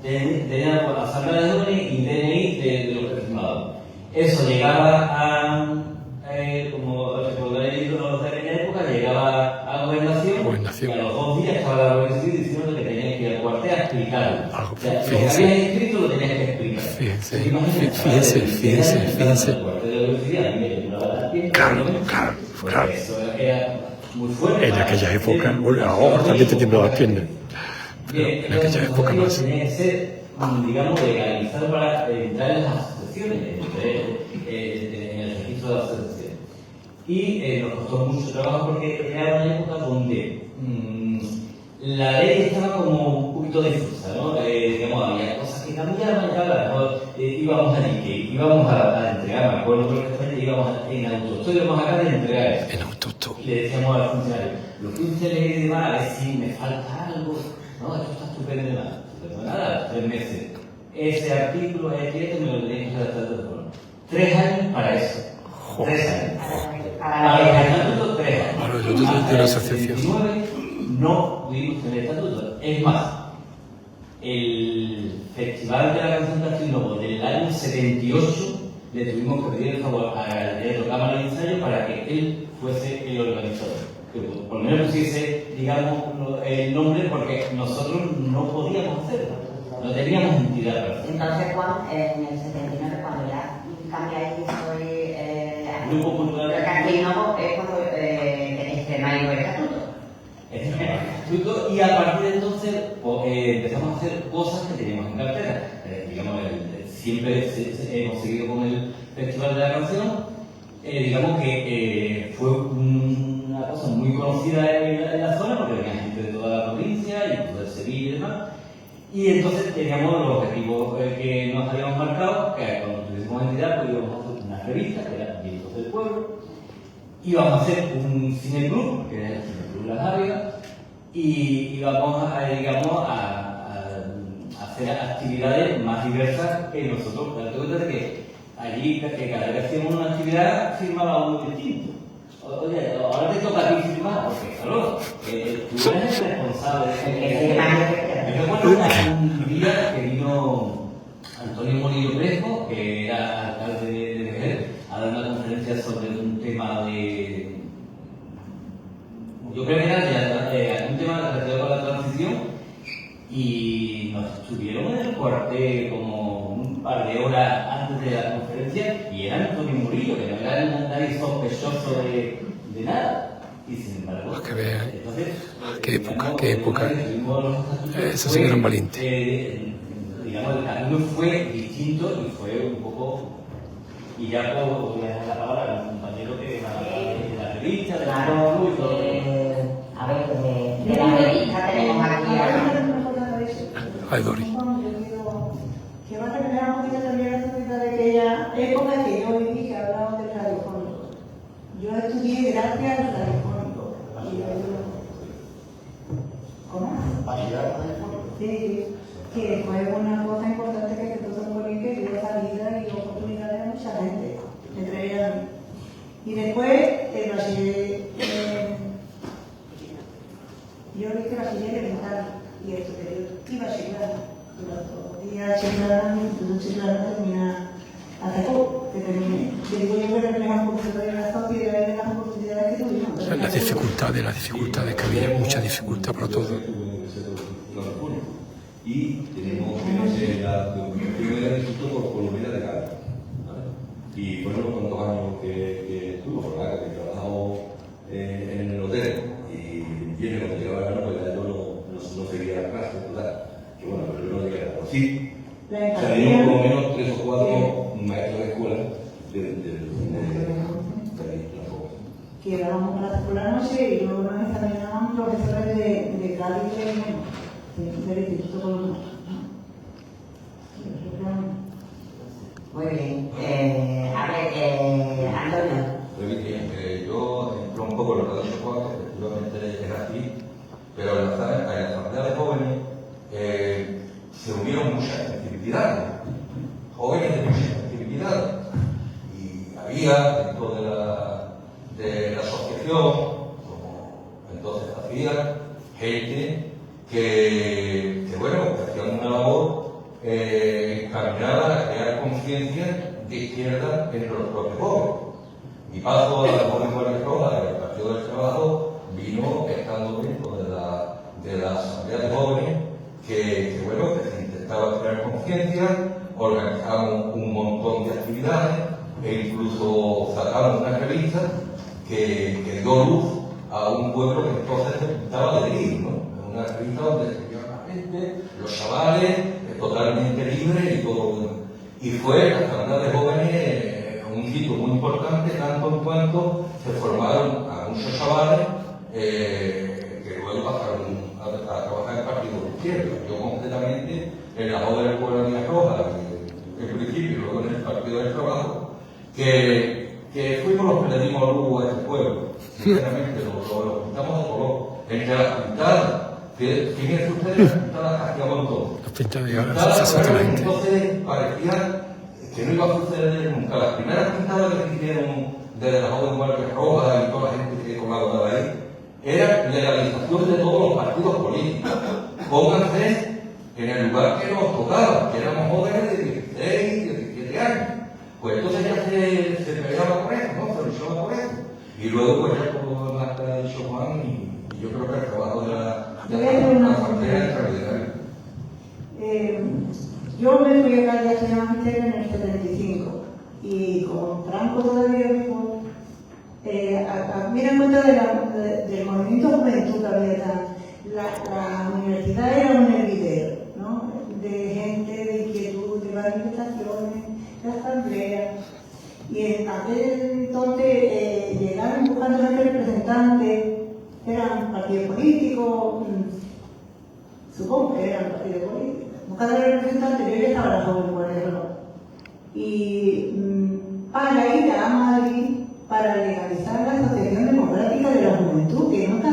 teníamos asamblea de jóvenes y DNI de los que firmaban. Eso llegaba a, como recordaréis los de aquella época, llegaba a gobernación. Y a los 2 días estaba la gobernación diciendo que tenías que ir al cuartel a explicarlo. O sea, lo que habías escrito lo tenías que explicar. Fíjense. Claro. Eso era muy fuerte. En aquella época, ahora también te tiemblan las piernas. Pero en aquella época más. Tenía que ser, digamos, legalizado para entrar en las asociaciones, en el registro de las asociaciones. Y nos costó mucho trabajo porque era una época donde la ley estaba como un poquito difusa, ¿no? Digamos, había cosas que cambiaban y tal, a lo mejor íbamos allí, que íbamos a entregar, me acuerdo perfectamente, íbamos en autostop, íbamos acá de entregar eso. En autostop. Y le decíamos al funcionario, lo que usted le dé de mal, a ver si me falta algo, no, esto está estupendo de mal, pero nada, 3 meses. Ese artículo, este me lo tenéis que redactar de forma. 3 años para eso. 3 años. Para los estatutos, 3 años. Para los estatutos de la asociación. No pudimos tener estatutos. Es más, el Festival de la Canción Castillo del año 78 le tuvimos que pedir el favor a la Cámara de Ensayo para que él fuese el organizador. Que por lo menos pusiese, digamos, el nombre porque nosotros no podíamos hacerlo. No teníamos entidad para hacerlo. Entonces, Juan, en el 79, cuando ya cambiáis y soy Grupo Cultural Castillo, es cuando tenéis que firmar el estatuto. Y a partir de entonces empezamos a hacer cosas que teníamos en cartera. Digamos, siempre hemos seguido con el Festival de la Canción. Digamos que fue una cosa muy conocida en la zona porque venía gente de toda la provincia y de Sevilla y demás. Y entonces teníamos los objetivos que nos habíamos marcado, que cuando tuviésemos entidad pues íbamos a hacer una revista, que era Vientos del Pueblo, íbamos a hacer un cineclub, que era el Cineclub Las Ávidas, y íbamos a hacer actividades más diversas que nosotros. Date cuenta de que allí, que cada vez que hacíamos una actividad, firmaba uno distinto. Oye, ahora te toca a ti firmar, porque claro, tú eres el responsable de Yo recuerdo un día que vino Antonio Morillo Fresco, que era alcalde de Vejer, a dar una conferencia sobre un tema de... Yo creo que era un tema relacionado con la transición, y nos estuvieron en el cuartel como un par de horas antes de la conferencia, y era Antonio Murillo, que no era nadie sospechoso de nada. Y sin embargo, Pues que vean, entonces, qué época. Eso sí que eran valientes. Digamos, el camino fue distinto y fue un poco. Y ya voy a dejar la palabra al compañero que va a hablar de la revista, de la Claro, y todo. a ver, de la revista tenemos aquí a... Ay, Dori. Que va a terminar un poquito también la sociedad de aquella época que yo viví, que hablaban del radiofónico. Yo estudié gracias al radiofónico. ¿Cómo? Bachillerato telefónico. Sí, que fue una cosa importante que se puso en Bolívar, que dio salida y oportunidades a mucha gente, entre ellas a mí. Y después el bachiller, yo dije bachiller elemental y el superior, y bachiller. Durante todos los días, Chiclana termina hace poco, que terminé. Que digo yo que refleja un poquito de la sociedad y de las oportunidades que tuvimos. Las dificultades que había, mucha dificultad para todos. Y tenemos la primera instituto por Colombia de Cádiz. Y fueron los cuantos años que estuvo, ¿verdad? Que trabajamos en el hotel. Y viene cuando llegaba el verano, pues ya yo no seguía la clase, ¿verdad? Que bueno, pero yo no llegué a la sí. Salieron por lo menos 3 o 4 maestros de escuela de que dábamos clases por la noche y luego nos examinaban profesores de Cádiz del Instituto Colombiano. Muy bien. A ver, Antonio. Yo entro un poco en los radios 4, efectivamente era así, pero en la asamblea de jóvenes se unieron muchas sensibilidades, jóvenes de muchas sensibilidades, y había dentro de la asociación, como entonces hacía, gente que hacían una labor encaminada a crear conciencia de izquierda entre los propios jóvenes. Mi paso a la Joven Guardia Roja del Partido del Trabajo vino estando dentro de la Asamblea de Jóvenes que se intentaba crear conciencia, organizamos un montón de actividades e incluso sacamos una revista que dio luz a un pueblo que entonces se pintaba de gris, ¿no? Una revista donde se veía la gente, los chavales, totalmente libres y todo. Y fue la Asamblea de Jóvenes un sitio muy importante, tanto en cuanto se formaron a muchos chavales que luego pasaron a trabajar en el Partido de Izquierda. Yo concretamente en la Joven del Pueblo de Villa Roja, en principio y luego en el Partido del Trabajo, que fuimos los que le dimos luz a este pueblo. Sinceramente, lo pintamos de color. Entre las pintadas, fíjense ustedes las pintadas que hacíamos todos. Las pintadas de ahora, exactamente. Entonces parecía que no iba a suceder nunca. Las primeras pintadas que se hicieron desde la Joven Guardia Roja y toda la gente que colaboraba ahí, era legalización de todos los partidos políticos. Pónganse en el lugar que nos tocaba, que éramos jóvenes de 16, 17 años. Pues entonces ya se peleaba por eso, ¿no? Se luchaba por eso. Y luego, pues ya como más que ha dicho Juan, y yo creo que el trabajo de la asamblea es extraordinario. Yo me fui a Cádiz a estudiar magisterio en el 75 y con Franco todavía vivo, mira en cuenta del movimiento juventud que había. La universidad era un hervidero, ¿no? De gente, de inquietud, de manifestaciones, de asambleas. Y en aquel entonces llegaron buscando a representantes, eran partidos políticos, supongo que eran partidos políticos. buscar el representante, yo ya estaba en la joven Guerrero. Y para ir a Madrid para legalizar la Asociación Democrática de la Juventud, que nunca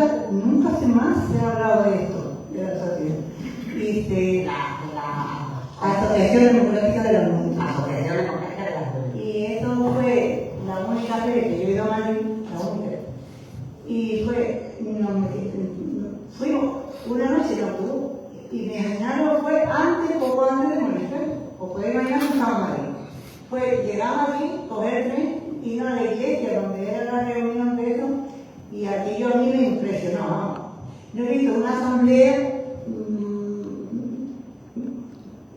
más se ha hablado de esto, de la asociación. Y la Asociación Democrática de la Juventud. La Asociación Democrática de la Juventud. Y eso fue la única vez que yo he ido a Madrid, la única. Y fuimos una noche en autobús y mi añado fue poco antes de morir, o fue mañana estaba en Madrid. Fue llegar a Madrid, cogerme, ir a la iglesia donde era la reunión de eso, y aquello a mí me impresionó. Vamos. No he visto una asamblea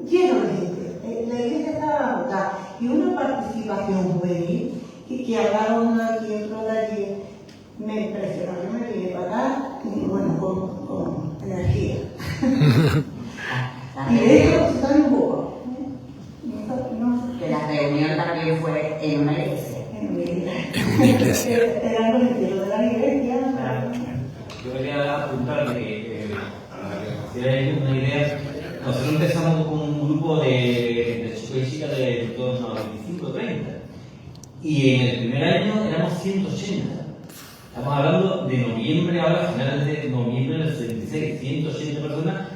lleno de gente. La iglesia estaba agotada y una participación juvenil que hablaba uno de aquí, otro de allí. Me impresionó. Yo me vine para acá, y bueno, con energía. Y de eso se sabe un poco. Que la reunión también fue en una iglesia. En una una iglesia. Era el retiro de la iglesia. Yo quería apuntarle que para que os una idea, nosotros empezamos con un grupo de chicos y chicas de torno a 25 o 30. Y en el primer año éramos 180. Estamos hablando de noviembre, ahora, finales de noviembre del 76, 180 personas,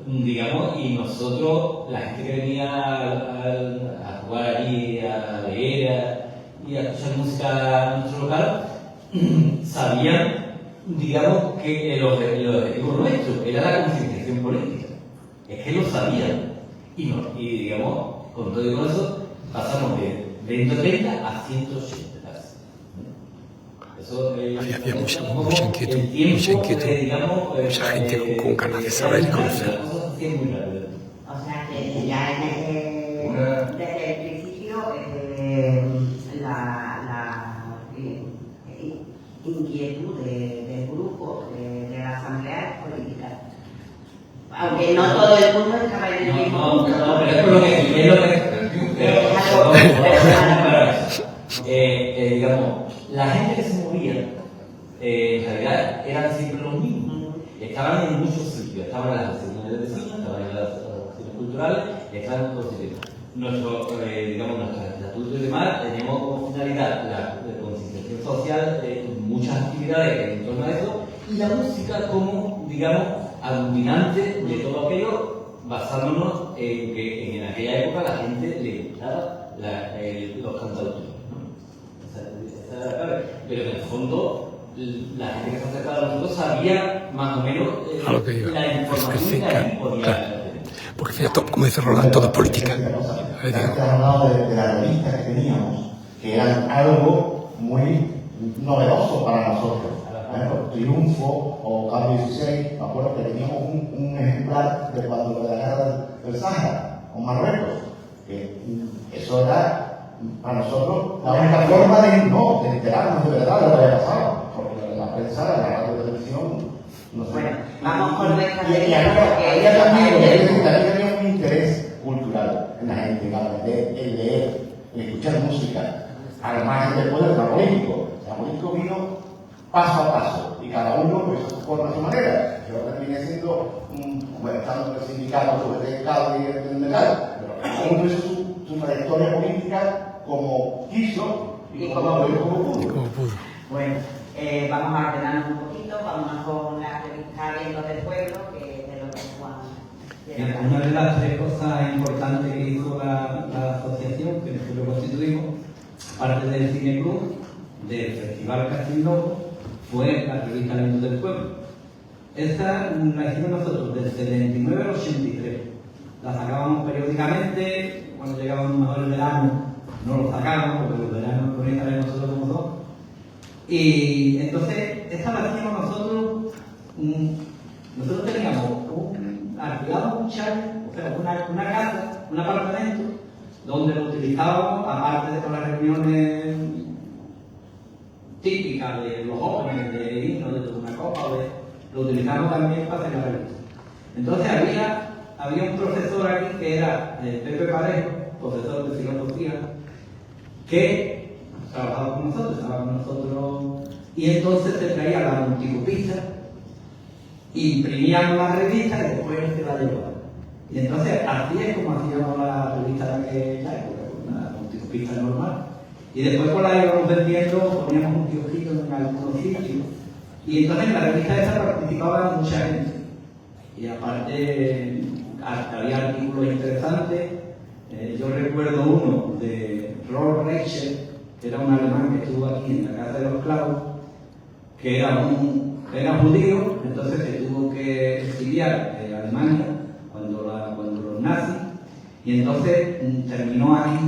digamos, y nosotros, la gente que venía a jugar allí, a leer y a escuchar música en nuestro local, sabían, digamos, que el objetivo nuestro era la concienciación política. Es que lo sabían. Y digamos, con todo y con eso, pasamos de 20 o 30 a 180 casi. Eso Había mucha inquietud, digamos, mucha gente con ganas de saber y conocer. O sea que ya desde el principio la inquietud del grupo, de la asamblea política. Aunque no todo el mundo estaba en el mismo punto. No, pero es lo que digamos, la gente que se movía, en realidad eran siempre los mismos. Estaban en muchos sitios, estaban en las asociaciones de vecinos, estaban en las asociaciones culturales, estaban en todos sitios. Nuestros estatutos y demás teníamos como finalidad la concienciación social, muchas actividades en torno a eso, y la música como, digamos, aglutinante de todo aquello, basándonos en que en aquella época la gente le gustaba los cantautores, ¿no? Esa era la clave. Pero en el fondo, la gente que se acercaba a nosotros sabía más o menos a lo que iba. la información que ahí podía tener. Porque al final, como dice Roland, todo es política. Antes has hablado de las revistas que teníamos, que eran algo muy novedoso para nosotros. Por ejemplo, Triunfo o Cambio 16, me acuerdo que teníamos un ejemplar de cuando de la guerra del Sáhara, con Marruecos. Que eso era para nosotros la única forma de enterarnos de verdad de lo que había pasado. Porque la prensa, la radio de televisión, no sé. Bueno, vamos con nuestra había también un interés cultural en la gente, el leer, el escuchar música. Además, después del político. El político vino paso a paso y cada uno pues, por su manera. Yo terminé siendo estando en el sindicato de cable y el legal, pero cada uno hizo su trayectoria política como quiso y como pudo. Bueno, vamos a ordenarnos un poquito, vamos con la revista Viendo del Pueblo, que es de lo que Juan. Una de las tres cosas importantes que hizo la asociación, que nosotros lo constituimos, aparte del Cine Club, del Festival Castillo, fue la revista Viendo del Pueblo. Esta la hicimos nosotros desde el 79 al 83. La sacábamos periódicamente, cuando llegábamos mejor el verano no lo sacábamos, porque los veranos con esta vez nosotros como dos. Y entonces, esta la hacíamos nosotros, nosotros teníamos alquilábamos un chalet, o sea, una casa, un apartamento, donde lo utilizábamos, aparte de todas las reuniones típicas de los jóvenes, de irnos, de tomar una copa, lo utilizamos también para hacer la revista. Entonces había un profesor aquí que era Pepe Parejo, profesor de filosofía, que trabajaba con nosotros, estaba con nosotros, y entonces se traía la multicopista, imprimíamos la revista y después se la llevaba. Y entonces así es como hacíamos la revista de aquella época, una multicopista normal. Y después por la íbamos vendiendo, poníamos un kiosquito en algunos sitios. Y entonces en la revista esa participaba mucha gente. Y aparte había artículos interesantes. Yo recuerdo uno de Rolf Reichel, que era un alemán que estuvo aquí en la Casa de los Clavos, que era judío, entonces se tuvo que exiliar de Alemania cuando los nazis, y entonces terminó aquí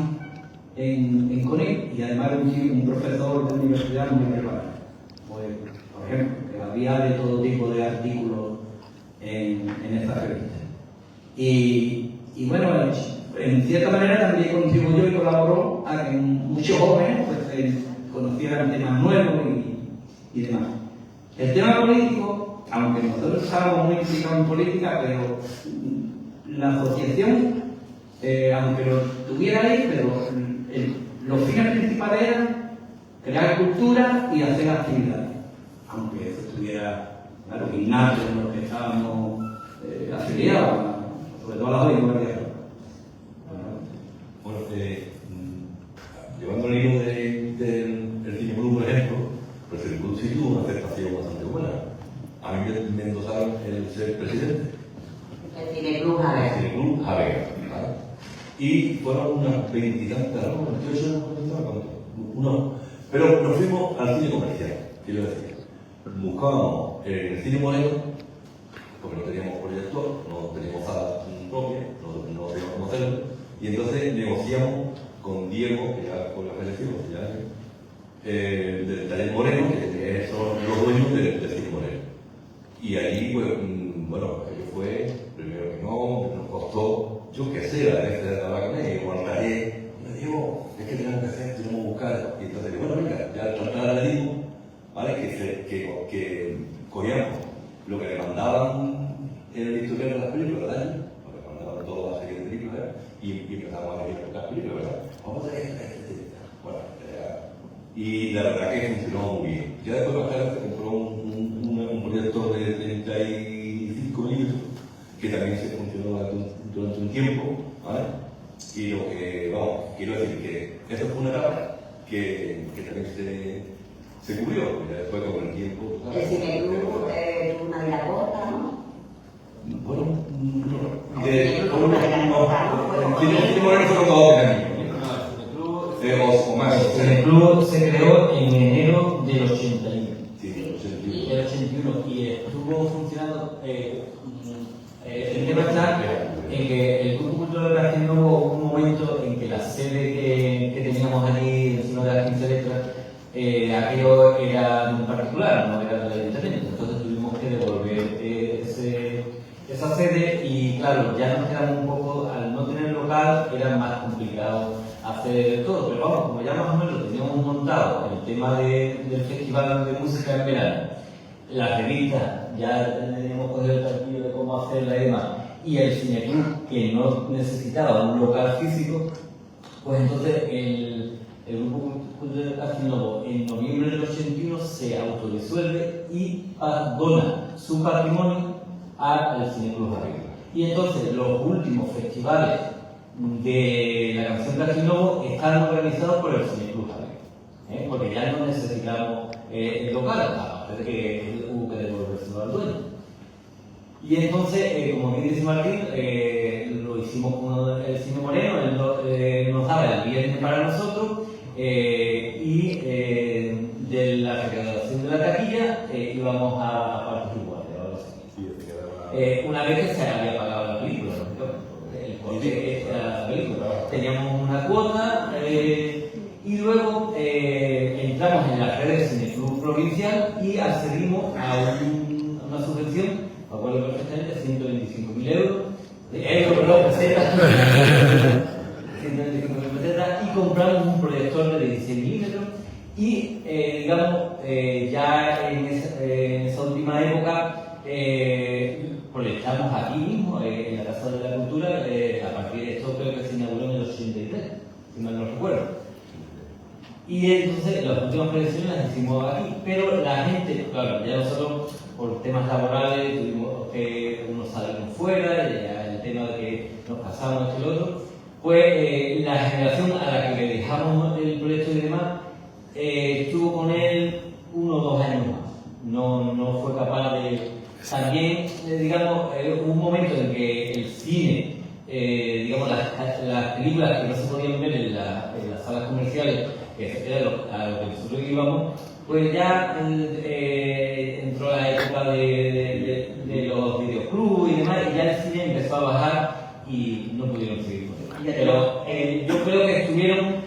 en Conil, y además era un profesor de universidad muy relevante. Pues, por ejemplo, que había de todo tipo de artículos en esta revista. Y bueno, en cierta manera también contribuyó y colaboró a que muchos jóvenes pues, conocieran temas nuevos y demás. El tema político, aunque nosotros estábamos muy implicados en política, pero la asociación, aunque lo tuviera ahí, pero los fines principales eran crear cultura y hacer actividades. Aunque eso estuviera, claro, innato en lo que estábamos afiliados, sobre todo a las jóvenes. Bueno, llevando el hilo del Cine Club, por ejemplo, pues el Club sí tuvo una aceptación bastante buena. A mí me endosaron el ser presidente. El Cine Club Javega. El Cine Club Javega, ¿vale? Y fueron unas 20 y tantas, ¿no? 28 unos. Pero nos fuimos al cine comercial, quiero decir. Buscábamos el Cine Moreno, porque no teníamos proyector, no teníamos sala propia, no teníamos cómo hacerlo, y entonces negociamos con Diego, que ya fue la fallecido, del Taller Moreno, que son los dueños del Cine Moreno. Y allí, pues, bueno, aquello fue, primero que no, nos costó, yo qué sé, la vez de hablar con él, con el taller, me digo, es que tenemos que hacer, tenemos que buscar, y entonces, bueno, venga, ya le dimos, ¿vale? Que cogíamos lo que le mandaban en el historial de las películas, ¿verdad? Lo que mandaban toda la serie de películas, y empezamos a ver las películas, ¿verdad? Vamos a ver bueno, y la verdad que funcionó muy bien. Ya después más tarde se compró un proyector de 35 milímetros, que también se funcionó durante un tiempo, ¿vale? Y lo que, vamos, quiero decir que esto fue una etapa que también se cubrió, y después con el tiempo... El Cine Club tuvo una vida corta, ¿no? Bueno, no. El Cine Club una vida corta, ¿no? El Cine Moreno fueron 2 años. O más. El club se creó en enero del 81. Sí, El 81 y estuvo funcionando. El tema está en que el Grupo Cultural de Castilla hubo un momento en que la sede que teníamos allí encima de las 15 letras, aquello era de un particular, no era del ayuntamiento. Entonces tuvimos que devolver esa sede y claro, ya nos quedamos un poco, al no tener local era más complicado hacer todo, pero vamos, como ya más o menos lo teníamos montado, el tema del festival de música en verano, la revista, ya teníamos cogido el tranquilo de cómo hacerla y demás, y el cineclub, que no necesitaba un local físico, pues entonces el Grupo Cultural de Castilla en noviembre del 81 se autodisuelve y dona su patrimonio al Cineclub Javega. Y entonces los últimos festivales de la canción Castilla están organizados por el Cineclub Javega, porque ya no necesitamos el local, aparte de que hubo que devolvérselo al dueño. Y entonces, como bien dice Martín, lo hicimos con el Cine Moreno, él nos daba el viernes para nosotros, y de la recaudación de la taquilla íbamos a partes iguales, algo así. Una vez que se había pagado la película, el coste era la película. Teníamos una cuota y luego entramos en la red del Cineclub Provincial y accedimos a una subvención, me acuerdo perfectamente, 125.000 euros, pesetas, 125.000 pesetas, y compramos un proyector de 16 milímetros y, digamos, ya en esa última época proyectamos aquí mismo, en la Casa de la Cultura, a partir de esto creo que se inauguró en el 83, si mal no recuerdo. Y entonces las últimas proyecciones las hicimos aquí, pero la gente, claro, ya nosotros por temas laborales tuvimos que unos salimos fuera, el tema de que nos pasamos esto y lo otro, pues la generación a la que le dejamos el proyecto y demás estuvo con él 1 o 2 años más. No fue capaz de... También, digamos, hubo un momento en que el cine, digamos, las películas que no se podían ver en las salas comerciales, que era a lo que nosotros íbamos, pues ya entró la época de los videoclubs y demás, y ya el cine empezó a bajar y no pudieron seguir con él. Pero yo creo que estuvieron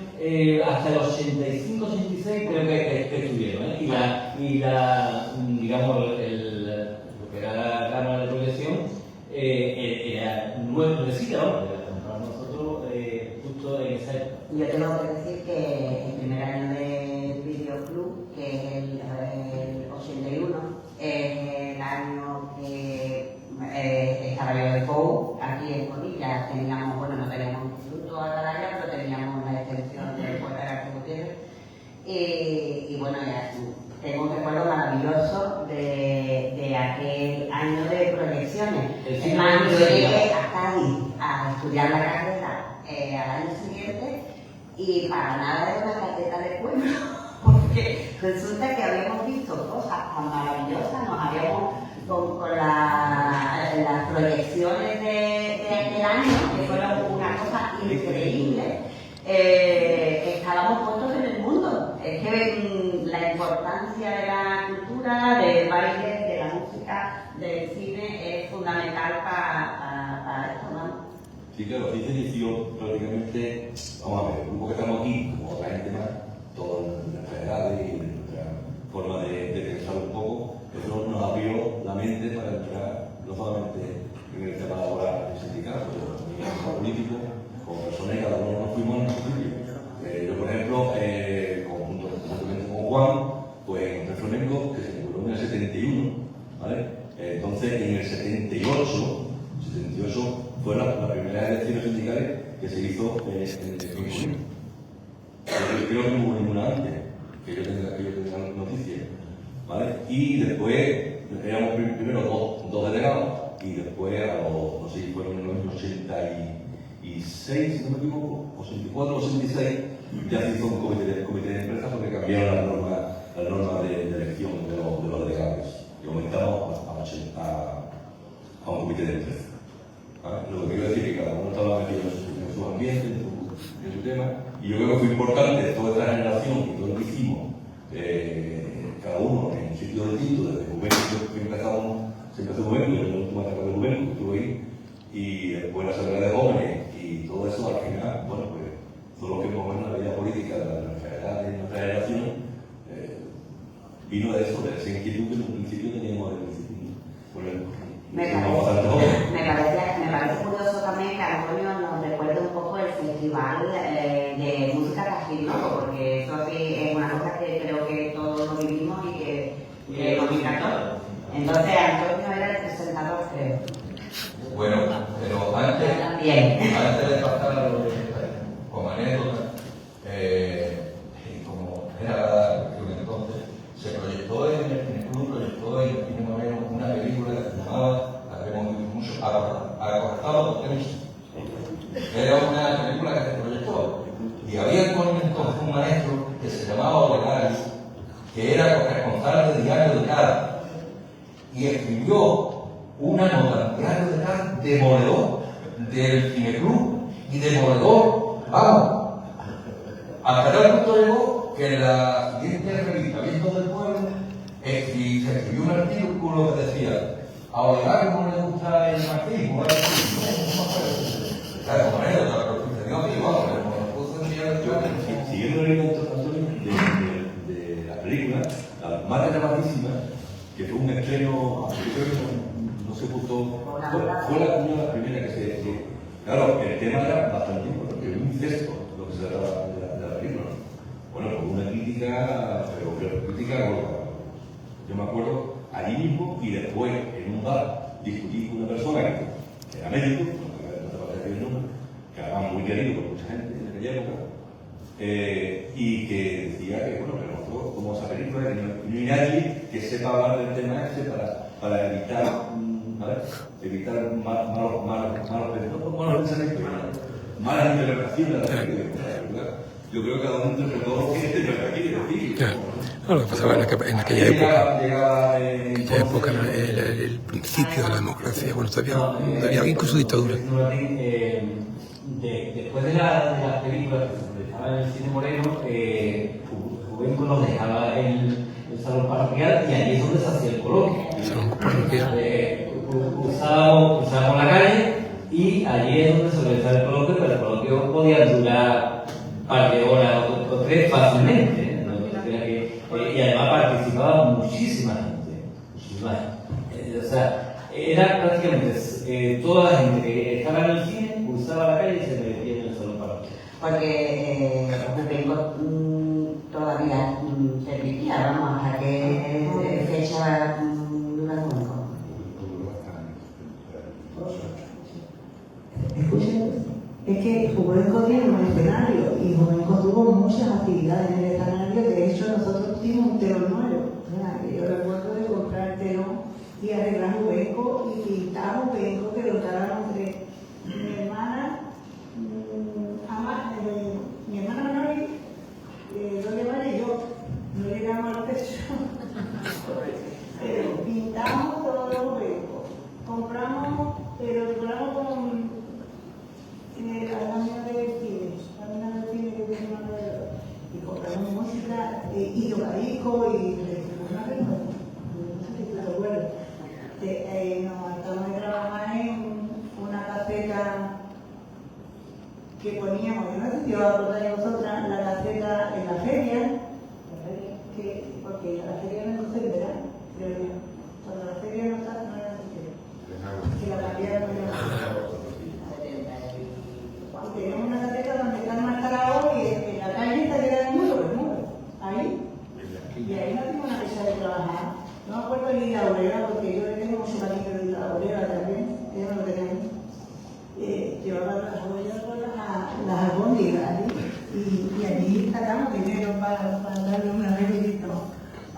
hasta el 85, 86, creo que estuvieron, y digamos, lo que era la cámara de proyección era nuevo de sitio, para nosotros justo en esa época. Yo tengo que decir que el primer año de Videoclub, que es el 81, es el año que estaba yo de COU, aquí en Conilla. Teníamos, bueno, no teníamos instituto a Atalaya, pero teníamos la extensión de Puerta García Gutiérrez. Y bueno, tengo un recuerdo maravilloso de aquel año de proyecciones. Es más, yo llegué a Cádiz a estudiar la carrera al año siguiente y para nada era una carrera de pueblo, porque resulta que habíamos visto cosas tan maravillosas, nos habíamos con las proyecciones de aquel año, que fueron una cosa increíble, estábamos puestos en el mundo. Es que la importancia de la cultura, del baile, de la música, del cine es fundamental para esto, ¿no? Sí, claro, sí se inició prácticamente, vamos a ver, el grupo que estamos aquí, como otra gente más, todas nuestras edades y nuestra forma de pensar un poco, eso nos abrió la mente para entrar no solamente en el tema laboral del sindicato, pero también como político, como personas, y cada uno nos fuimos en nuestro sitio. Yo, por ejemplo, juntamente con Juan, pues en el flamenco, que se inauguró en el 71, ¿vale? Entonces, en el 78 fue la primera elección sindicales que se hizo en el Flamenco. Creo que no hubo ninguna antes, que yo tenga noticias, ¿vale? Y después éramos primero dos delegados y después no sé si fueron en el año 86, si no me equivoco, 84 o 86, ya se hizo un comité de empresa porque cambiaron las normas de elección de los delegados y aumentamos a un comité de empresa. ¿Vale? Lo que quiero decir es que cada uno estaba metido en su ambiente, en su tema, y yo creo que fue importante toda esta generación y todo lo que hicimos, cada uno en un sitio distinto, desde Juventud, que se empezó Juventud, yo en la última etapa de Juventud, que estuve ahí, y después la Asamblea de Jóvenes, y todo eso al final, bueno, pues todo lo que hemos visto en la vida política de nuestra edad y nuestra generación, vino de eso, de esa inquietud que en un principio teníamos Me parece curioso también que Antonio nos recuerde un poco el festival de música cajilloco, porque eso sí es una cosa que creo que todos lo vivimos y que nos encantó. Entonces Antonio era el presentador, creo. Bueno, pero antes de pasar a lo de como anécdota, como era entonces, se proyectó en el club, proyectó en el Cine Moreno una película que se llamaba, la vemos mucho, Acorralado por Tenis. Era una película que se proyectó y había entonces un maestro que se llamaba Olegario, que era corresponsal de Diario de Cádiz y escribió una nota en Diario de Cádiz demoledor del cineclub y demoledor, vamos, hasta tal punto llegó que en la siguiente revista Vientos del Pueblo se escribió un artículo que decía: a Olegario no le gusta el marxismo, claro, como anécdota, pero sucedió aquí, vamos, como puso en Diario de Cádiz. Siguiendo el hilo de la película, la más dramatísima, que fue un estreno, no se puso, fue la primera que se. Claro, el tema era bastante importante, un incesto, lo que se trataba de la película. Bueno, con una crítica, pero crítica gorda. Yo me acuerdo allí mismo y después en un bar discutí con una persona que era médico, no te voy a decir el nombre, que además muy querido por mucha gente en aquella época, y que decía que, bueno, pero nosotros, como esa película, no hay nadie que sepa hablar del tema ese para evitar ¿vale? Evitar malos pensamientos, malas interpretaciones de la vida. Yo creo que cada uno interpretó lo que quiere decir. No, lo que pasaba en aquella época era el principio de la democracia, bueno, todavía incluso dictadura. Después de las películas que se proyectaban en el cine moreno, Juvenco nos dejaba el salón parroquial y allí es donde se hacía el coloquio. El salón parroquial. Cruzábamos la calle y allí es donde se realizaba el coloquio, pero el coloquio podía durar un par de horas o tres fácilmente, ¿no? Y además participaba muchísima gente, o sea, era prácticamente toda la gente que estaba en el cine cruzaba la calle y se metía en el salón parroquial. Porque Juvenco todavía permitía, vamos, ¿a qué fecha dura Juvenco? Escuchen, es que Juvenco tiene un escenario y Juvenco tuvo muchas actividades en el escenario. De hecho, nosotros tuvimos un telón nuevo. Yo recuerdo de comprar el telón y arreglar Juvenco y pintar Juvenco, que lo encargaron entre mi hermana, mi hermana menor y Doña María y yo. No llegamos al techo. Pero pintamos todo el Juvenco. Compramos, pero decoramos con la lámina de cine que tiene una alrededor. Y compramos música y tocadisco y una rima. No sé si te acuerdas. Nos acabamos de trabajar en una caseta que poníamos, yo no sé si os acordáis de vosotras, la caseta en la feria, porque la feria no se verá, creo yo. Cuando la feria no está, no era así. Que la cambiaron de y tenemos una caseta donde están marcados y en la calle está llegando el muro, ahí. Y ahí no tengo una fecha de trabajar. No me acuerdo ni la obrera, porque yo le tengo mucho cariño de la obrera también, ella no lo tenía. Llevaba las joyas con las albóndigas y allí sacamos dinero para darle un arreglito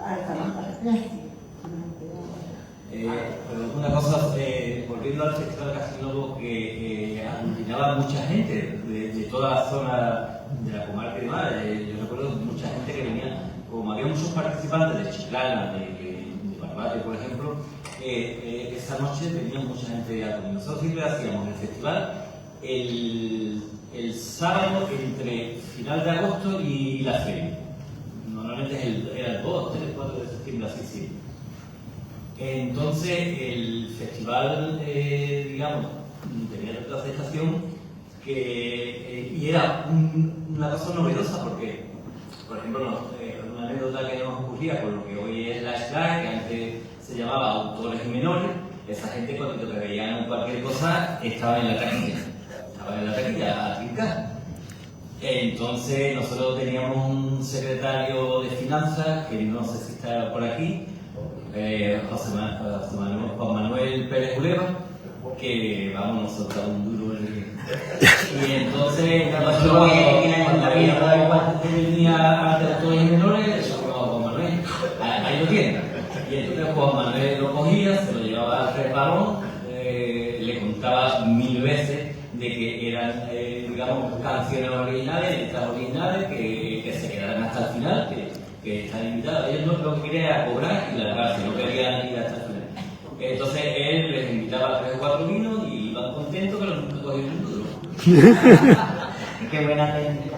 a esta lámpara. Pero una cosa, volviendo al Festival de Casino, que aglutinaba mucha gente de toda la zona de la comarca de Mar. Yo recuerdo mucha gente que venía, como había muchos participantes de Chiclana, de Barbate, por ejemplo, esa noche venía mucha gente a comer. Nosotros siempre hacíamos el festival el sábado entre final de agosto y la feria. Normalmente era el 2, 3, 4 de septiembre, así sí. Entonces el festival, digamos, tenía otra aceptación y era una cosa novedosa porque, por ejemplo, una anécdota que nos ocurría con lo que hoy es la SLAE, que antes se llamaba autores y menores. Esa gente cuando te veían cualquier cosa estaba en la taquilla a trincar. Entonces nosotros teníamos un secretario de finanzas, que no sé si está por aquí, Juan Manuel Pérez Uleva, que vamos, nos soltaba un duro. Y entonces cuando venía a autores y menores, yo llamaba a Juan Manuel, ahí lo tiene. Y entonces Juan Manuel lo cogía, se lo llevaba al resbalón, le contaba 1000 veces de que eran, digamos, canciones originales, letras originales, que se quedaran hasta el final, que están invitados. Ellos lo que querían era cobrar y largarse, no querían ir hasta el final. Entonces él les invitaba 3 o 4 vinos y iban contentos, pero nunca cogieron un duro. Qué buena técnica.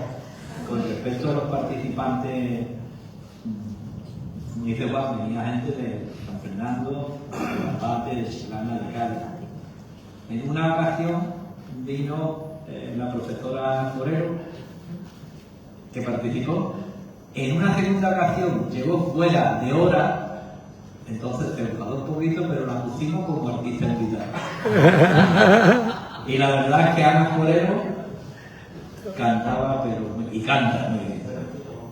Con respecto a los participantes, como dice Juan, venía gente de San Fernando, de Barbate, de Chiclana, de Cádiz. En una ocasión vino la profesora Moreno, que participó. En una segunda ocasión llegó fuera de hora, entonces se enfadó un poquito, pero la pusimos como artista invitada. Y la verdad es que Ana Moreno cantaba, y canta muy bien.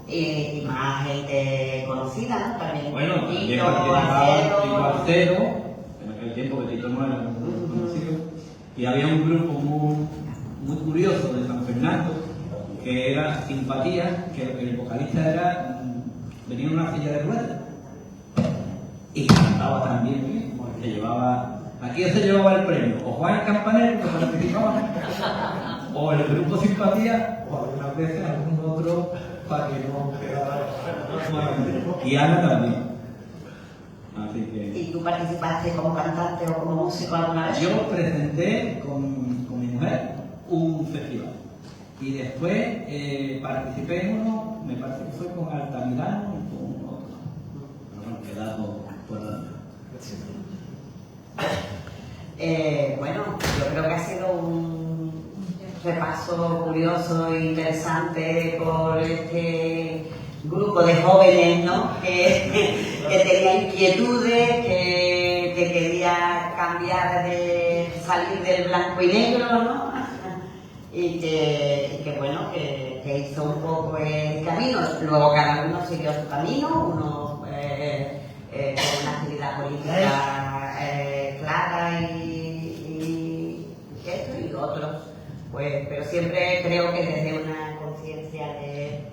Y más gente conocida, también. Bueno, también Tito, participaba Arcero, en aquel tiempo que Tito no era muy conocido, y había un grupo muy curioso de San Fernando, que era Simpatía, que el vocalista venía en una silla de ruedas y cantaba también bien, porque llevaba Aquí se llevaba el premio, o Juan Campanel, que participaba, o el grupo Simpatía, o algunas veces algún otro para que no quedara. Y Ana también. Así que... ¿Y tú participaste como cantante o como músico alguna vez? Yo presenté con mi mujer un festival. Y después participé en uno, me parece que fue con Altamirano y con otro. Pero bueno, quedamos por delante. Bueno, yo creo que ha sido un repaso curioso e interesante por este grupo de jóvenes, ¿no? que tenía inquietudes, que quería cambiar salir del blanco y negro, ¿no? y que bueno, que hizo un poco el camino. Luego cada uno siguió su camino, uno con una actividad política clara y esto, y otros, pues, pero siempre creo que desde una conciencia de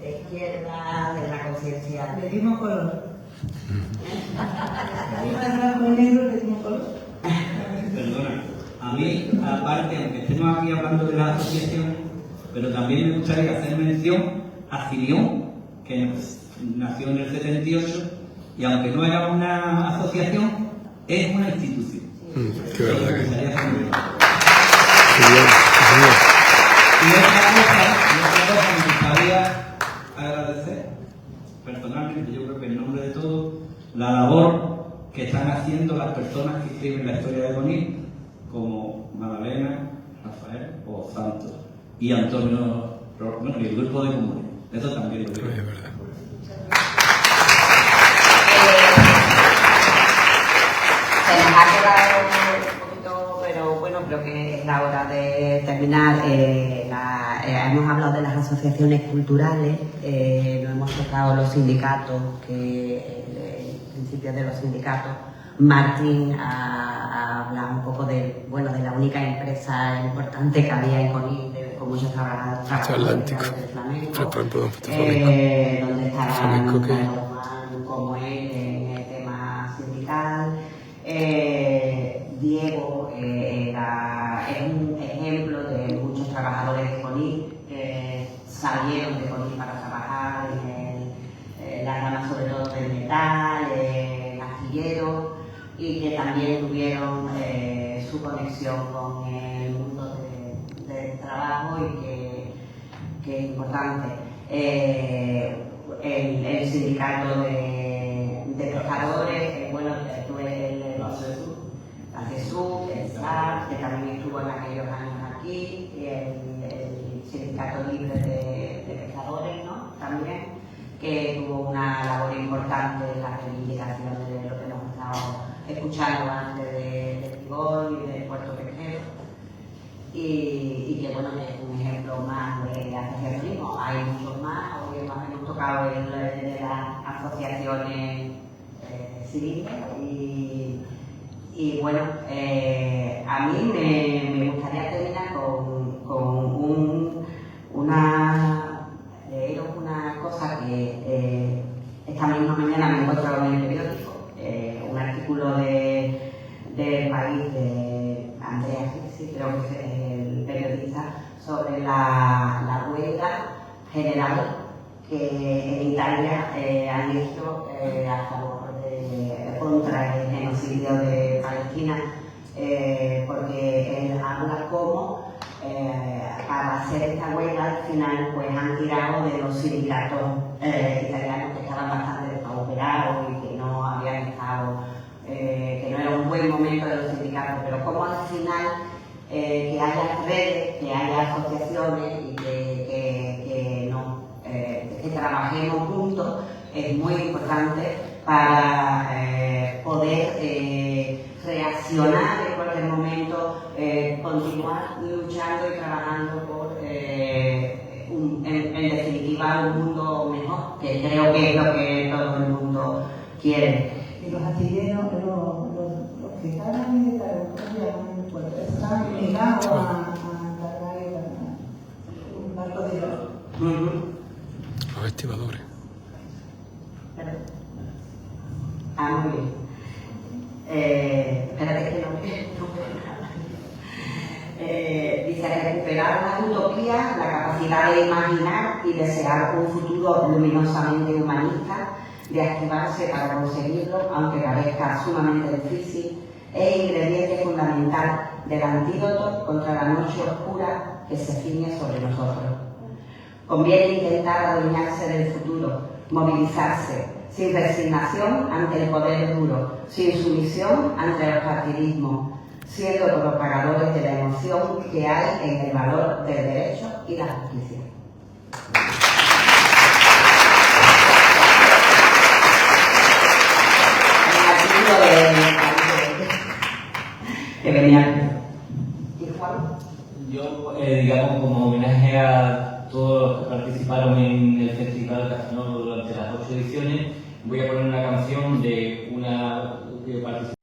izquierda, de una conciencia Le dimos color. El blanco y negro le dimos color. Perdona, a mí, aparte, aunque estemos aquí hablando de las asociaciones, pero también me gustaría hacer mención a Cilión, que nació en el 78, y aunque no era una asociación, es una institución. Qué verdad que sí. Y otra cosa que me gustaría agradecer personalmente, yo creo que en nombre de todos, la labor que están haciendo las personas que escriben la historia de Conil, como Magdalena, Rafael o Santos y Antonio, bueno, y el grupo de comunes. Eso también lo digo. Es verdad. Se nos ha quedado un poquito, pero bueno, creo que es la hora de terminar. Hemos hablado de las asociaciones culturales, no hemos tocado los sindicatos, el principio de los sindicatos. Martín ha hablado un poco de la única empresa importante que había en Conil, con muchos trabajadores del flamenco, donde estaban como él en el tema sindical. Diego es un ejemplo de muchos trabajadores de Conil que salieron de Conil para trabajar en la rama sobre todo del metal, astillero, y que también tuvieron su conexión con el mundo del trabajo y que es importante. El sindicato de pescadores, bueno, estuve la CESUC, el SAR, que también estuvo en aquellos años aquí, y el sindicato libre de pescadores, ¿no? También, que tuvo una labor importante en la reivindicación de lo que hemos estado escuchando antes de Tigol y del puerto pesquero, y que bueno, que es un ejemplo más de asociacionismo. Hay muchos más, hoy hemos tocado el de las asociaciones civiles, y bueno, a mí me gustaría terminar con una cosa que esta misma mañana me he encontrado en el periódico, un artículo del País de Andrea Gizzi, creo que es el periodista, sobre la huelga general que en Italia han hecho a favor contra el genocidio de Palestina, porque él habla como para hacer esta huelga al final pues han tirado de los sindicatos italianos que estaban bastante despauperados y que no habían estado, que no era un buen momento de los sindicatos, pero como al final que haya redes, que haya asociaciones y que trabajemos juntos es muy importante para poder reaccionar en cualquier momento, continuar luchando y trabajando por, en definitiva, un mundo mejor, que creo que es lo que todo el mundo quiere. Y los astilleros, los que estaban militares, ¿cómo se llaman? Estaban ligados a un barco de oro. Los estibadores. Muy bien. utopía, la capacidad de imaginar y desear un futuro luminosamente humanista, de activarse para conseguirlo, aunque parezca sumamente difícil, es ingrediente fundamental del antídoto contra la noche oscura que se ciñe sobre nosotros. Conviene intentar adueñarse del futuro, movilizarse, sin resignación ante el poder duro, sin sumisión ante el partidismo, siendo propagadores de la emoción que hay en el valor del derecho y la justicia. Que venía. ¿Y Juan? Yo, digamos, como homenaje a todos los que participaron en el Festival Casanova durante las 8 ediciones, voy a poner una canción de una que participó